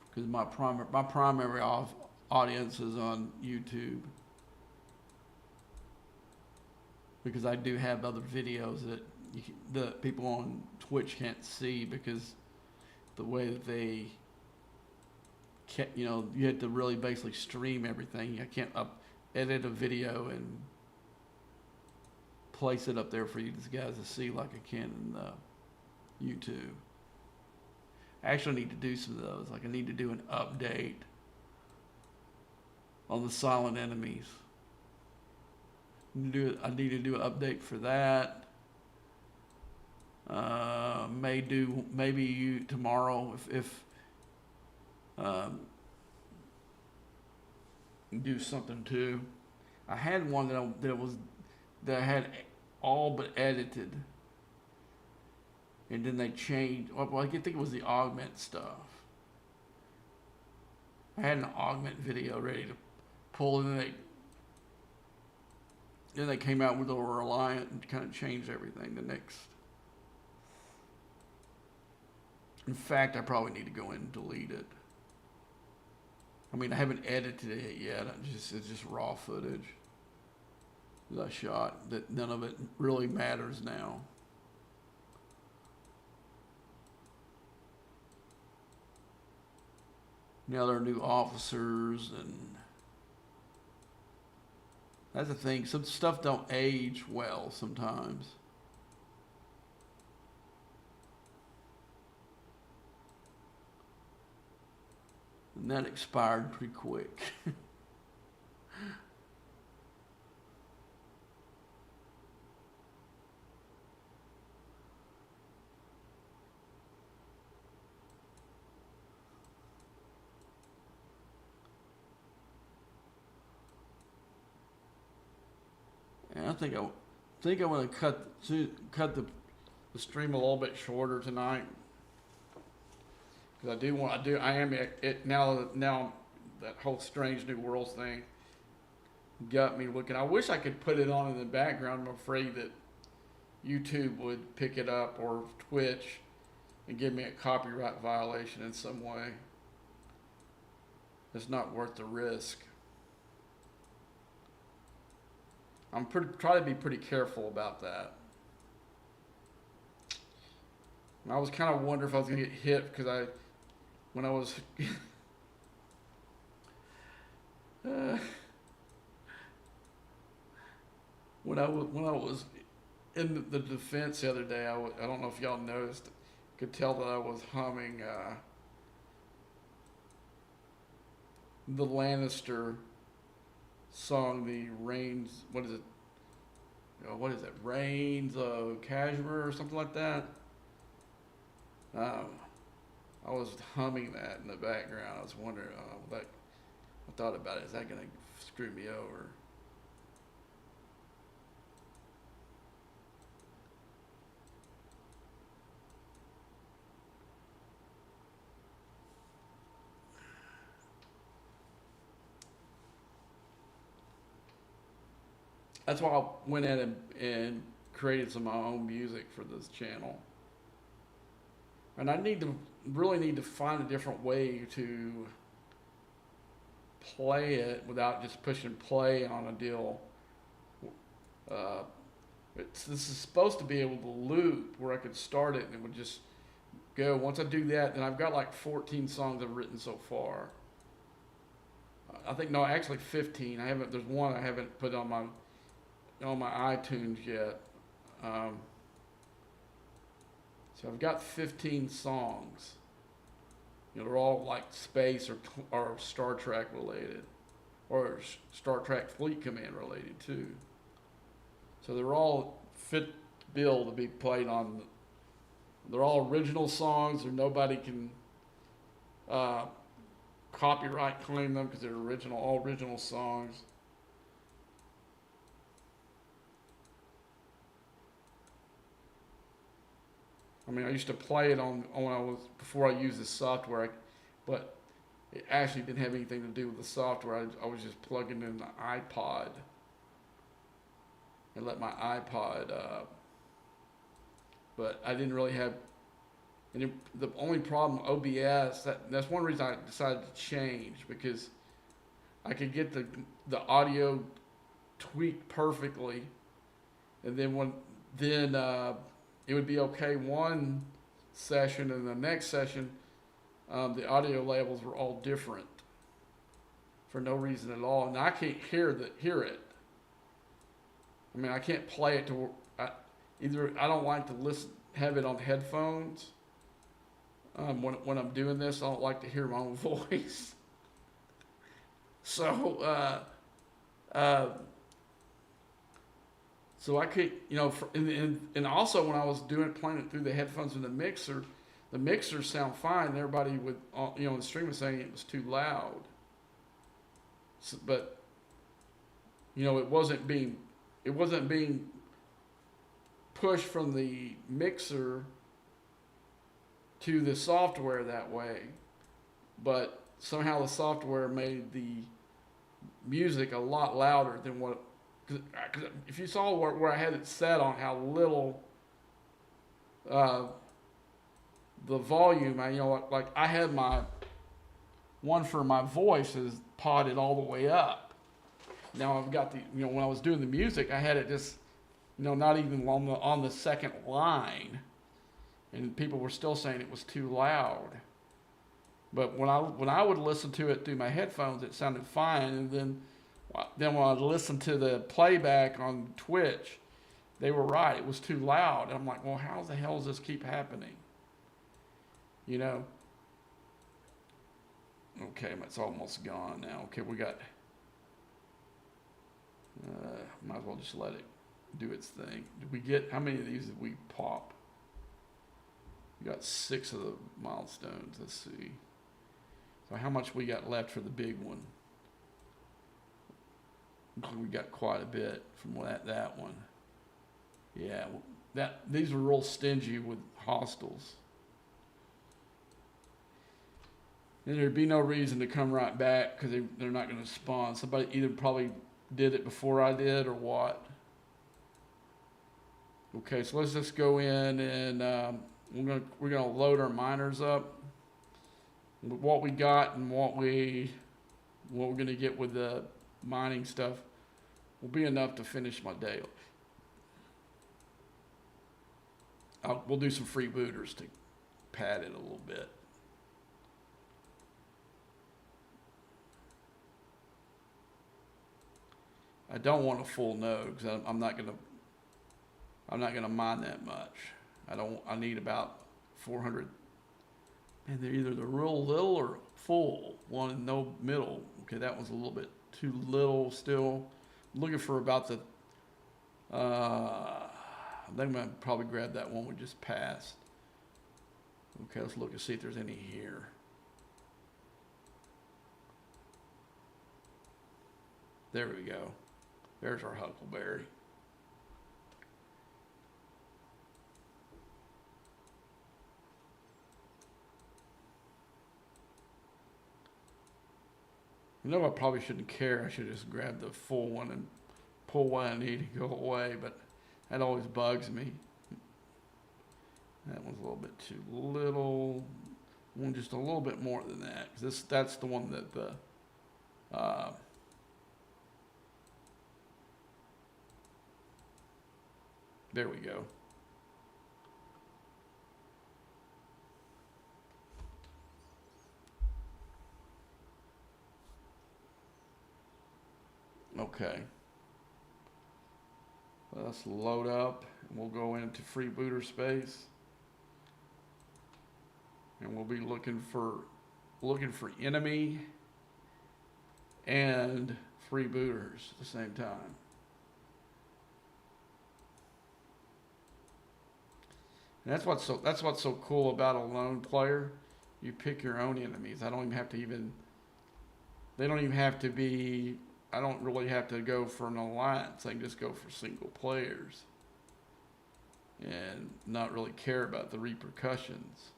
Because my primary audience is on YouTube. Because I do have other videos that the people on Twitch can't see because the way that they can't, you have to really basically stream everything. I can't edit a video and place it up there for you guys to see like I can in YouTube. I actually need to do some of those. Like I need to do an update on the silent enemies. I need to do an update for that. Maybe tomorrow if do something too. I had one that I had all but edited, and then they changed. Well, I think it was the augment stuff. I had an augment video ready to pull, and then they came out with a Reliant and kind of changed everything. In fact, I probably need to go in and delete it. I mean, I haven't edited it yet. It's just raw footage that I shot. That none of it really matters now. Now there are new officers, and that's the thing. Some stuff don't age well sometimes. And that expired pretty quick. And I think I'm going to cut the stream a little bit shorter tonight. Because I am it now that whole Strange New Worlds thing got me looking. I wish I could put it on in the background. I'm afraid that YouTube would pick it up, or Twitch, and give me a copyright violation in some way. It's not worth the risk. I'm trying to be pretty careful about that. And I was kind of wondering if I was going to get hit because when I was when I was in the defense the other day, I don't know if y'all noticed, could tell that I was humming the Lannister song, the Rains. What is it? What is it? Rains of Kashmir or something like that. Um, I was humming that in the background. I was wondering, I thought about it. Is that gonna screw me over? That's why I went in and created some of my own music for this channel. And I really need to find a different way to play it without just pushing play on a deal. Uh, this is supposed to be able to loop where I could start it and it would just go. Once I do that, then I've got like 14 songs I've written so far. I think no, actually 15. I haven't. There's one I haven't put on my iTunes yet. Um, so I've got 15 songs. They're all like space or Star Trek related, or Star Trek Fleet Command related too. So they're all fit bill to be played on. They're all original songs, or nobody can uh, copyright claim them because they're all original songs. I mean, I used to play it on when I was before I used this software, but it actually didn't have anything to do with the software. I was just plugging in the iPod and let my iPod. But I didn't really have. And the only problem OBS that's one reason I decided to change, because I could get the audio tweaked perfectly, and then it would be okay one session, and the next session the audio levels were all different for no reason at all, and I can't hear it. I mean, I can't play it to either. I don't like to have it on headphones. When I'm doing this, I don't like to hear my own voice. So so I could, and also when I was playing it through the headphones in the mixers sound fine. And everybody would, in the stream was saying it was too loud. So, but it wasn't being pushed from the mixer to the software that way. But somehow the software made the music a lot louder than what. Cause if you saw where I had it set on how little the volume, I had my one for my voice is potted all the way up. Now I've got when I was doing the music, I had it just not even on the second line, and people were still saying it was too loud. But when I would listen to it through my headphones, it sounded fine, and then when I listened to the playback on Twitch, they were right. It was too loud. I'm like, well, how the hell does this keep happening? Okay, it's almost gone now. Okay, we got. Might as well just let it do its thing. Did we get how many of these did we pop? We got 6 of the milestones. Let's see. So how much we got left for the big one? We got quite a bit from that one. Yeah, these are real stingy with hostels. And there'd be no reason to come right back because they're not going to spawn. Somebody either probably did it before I did or what. Okay, so let's just go in and we're gonna load our miners up. What we got and what we're gonna get with the mining stuff will be enough to finish my day. We'll do some freebooters to pad it a little bit. I don't want a full node because I'm not gonna mine that much. I need about 400. And they're either the real little or full. One in no middle. Okay, that one's a little bit too little still. Looking for about the, I think I'm going to probably grab that one we just passed. Okay, let's look and see if there's any here. There we go. There's our huckleberry. You know, I probably shouldn't care. I should just grab the full one and pull what I need and go away, but that always bugs me. That one's a little bit too little. One just a little bit more than that. 'Cause that's the one that the there we go. Okay. Let's load up and we'll go into freebooter space. And we'll be looking for enemy and freebooters at the same time. And that's what's so cool about a lone player. You pick your own enemies. I don't even have to they don't even have to be, I don't really have to go for an alliance. I can just go for single players and not really care about the repercussions.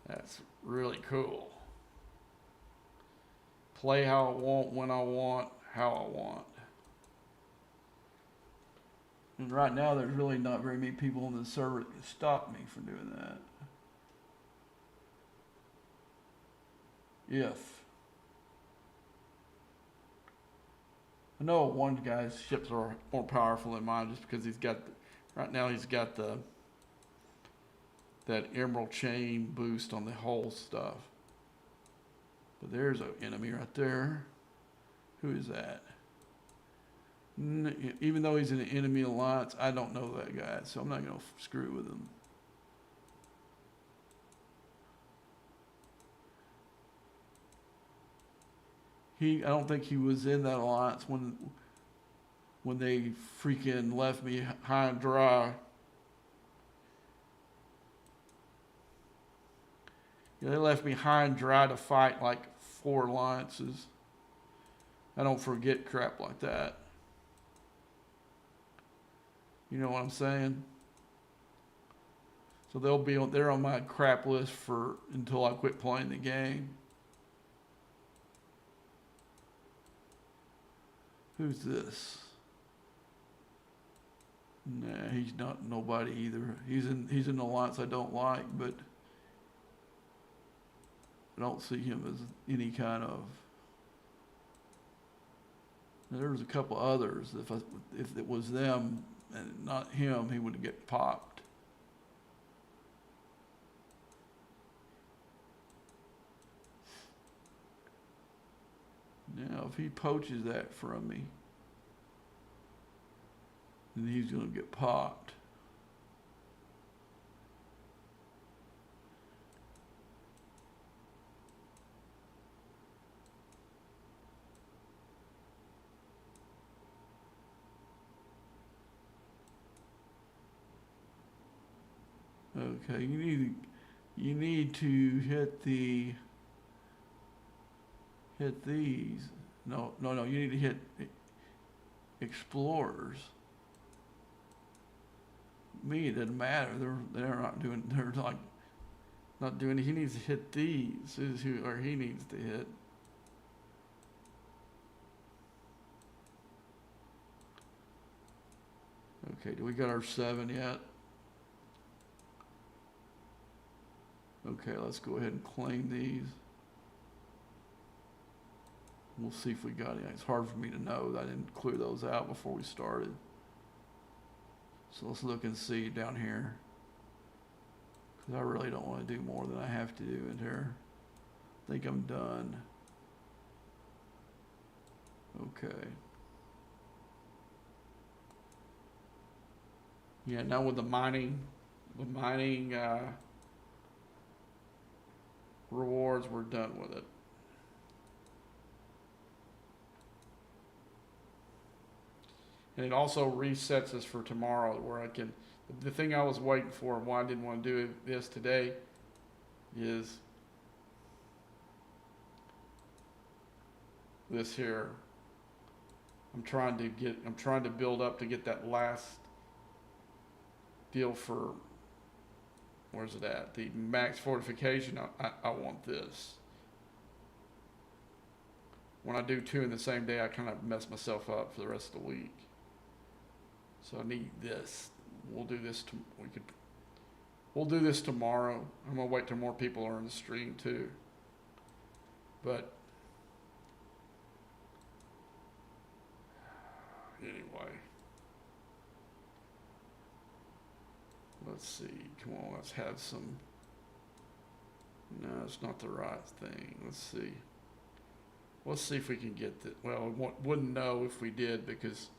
That's really cool. Play how I want, when I want, how I want. And right now, there's really not very many people on the server that can stop me from doing that. If. I know one guy's ships are more powerful than mine just because right now he's got that emerald chain boost on the whole stuff. But there's an enemy right there. Who is that? Even though he's in an enemy alliance, I don't know that guy, so I'm not going to screw with him. I don't think he was in that alliance when they freaking left me high and dry. Yeah, they left me high and dry to fight like 4 alliances. I don't forget crap like that. You know what I'm saying? So they're on my crap list until I quit playing the game. Who's this? Nah, he's not nobody either. He's in an alliance I don't like, but I don't see him as any kind of. There's a couple others. If it was them and not him, he would get popped. Now, if he poaches that from me, then he's going to get popped. Okay, you need to hit these. No, you need to hit explorers. Me, it doesn't matter. They're not doing. They're like not doing. He needs to hit these. He needs to hit. Okay, do we got our 7 yet? Okay, let's go ahead and claim these. We'll see if we got any. It's hard for me to know. I didn't clear those out before we started. So let's look and see down here. Because I really don't want to do more than I have to do in here. I think I'm done. Okay. Yeah, now with the mining rewards, we're done with it. And it also resets us for tomorrow where I can, the thing I was waiting for and why I didn't want to do this today is this here. I'm trying to build up to get that last deal for, where's it at? The max fortification. I want this. When I do two in the same day, I kind of mess myself up for the rest of the week. So I need this. We'll do this. We'll do this tomorrow. I'm gonna wait till more people are in the stream too. But anyway, let's see. Come on, let's have some. No, it's not the right thing. Let's see. Let's see if we can get that. Well, wouldn't know if we did because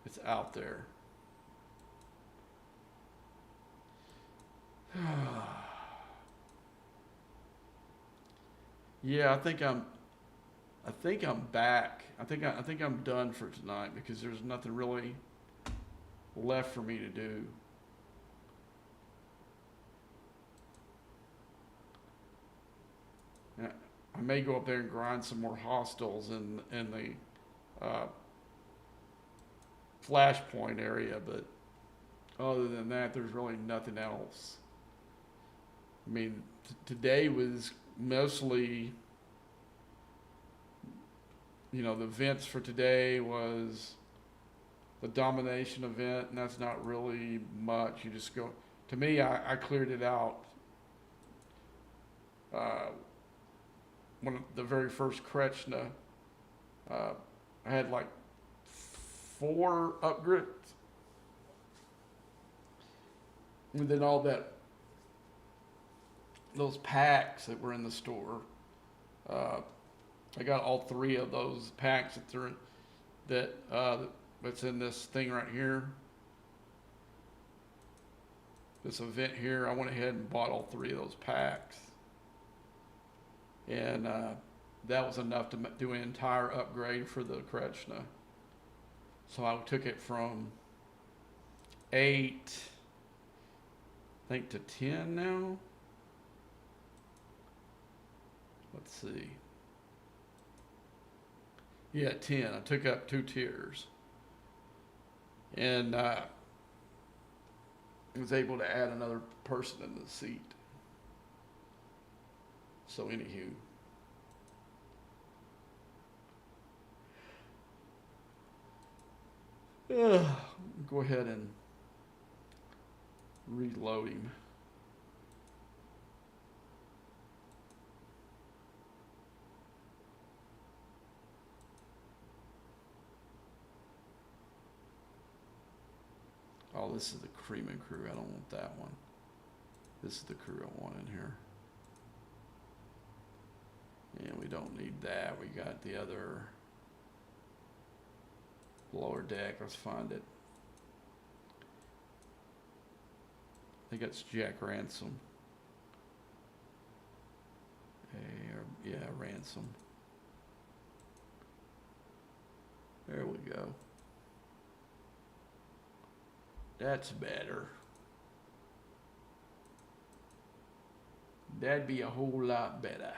it's out there. Yeah, I think I'm back. I think I'm done for tonight because there's nothing really left for me to do. I may go up there and grind some more hostiles in the flashpoint area, but other than that, there's really nothing else. I mean, today was mostly, the events for today was the domination event, and that's not really much. You just go, to me, I cleared it out when the very first Kretschna, I had like 4 upgrades. And then all those packs that were in the store, I got all 3 of those packs that's in this thing right here. This event here, I went ahead and bought all 3 of those packs. And that was enough to do an entire upgrade for the Kretschna. So I took it from 8, I think, to 10 now. Let's see. Yeah, 10. I took up 2 tiers. And was able to add another person in the seat. So anywho, go ahead and reload him. Oh, this is the Cream crew. I don't want that one. This is the crew I want in here. And we don't need that. We got the other lower deck. Let's find it. I think it's Jack Ransom. Yeah, Ransom. There we go. That's better. That'd be a whole lot better.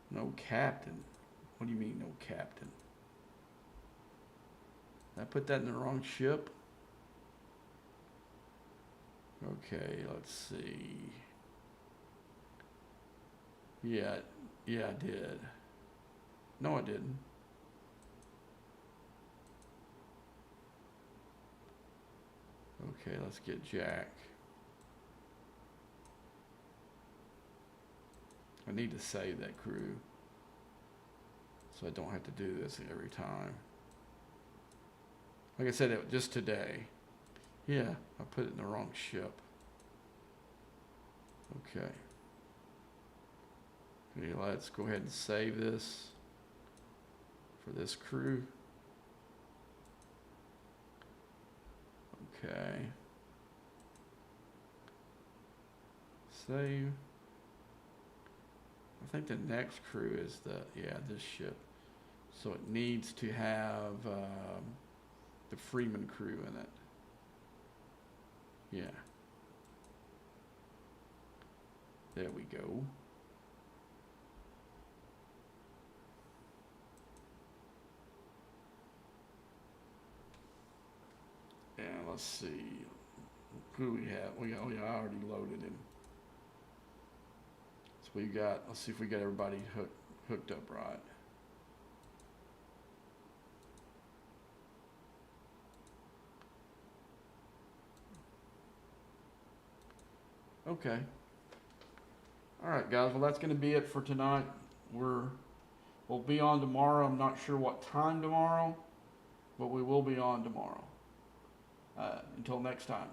No captain. What do you mean, no captain? Did I put that in the wrong ship? Okay, let's see. Yeah, I did. No, I didn't. Okay, let's get Jack. I need to save that crew so I don't have to do this every time. Like I said, just today. Yeah, I put it in the wrong ship. Okay. Okay, let's go ahead and save this for this crew. Okay. Save. I think the next crew is this ship. So it needs to have the Freeman crew in it. Yeah. There we go. And let's see. Who do we have? Oh yeah, I already loaded him. So we got, let's see if we got everybody hooked up right. Okay. All right, guys. Well, that's going to be it for tonight. We'll be on tomorrow. I'm not sure what time tomorrow, but we will be on tomorrow. Until next time.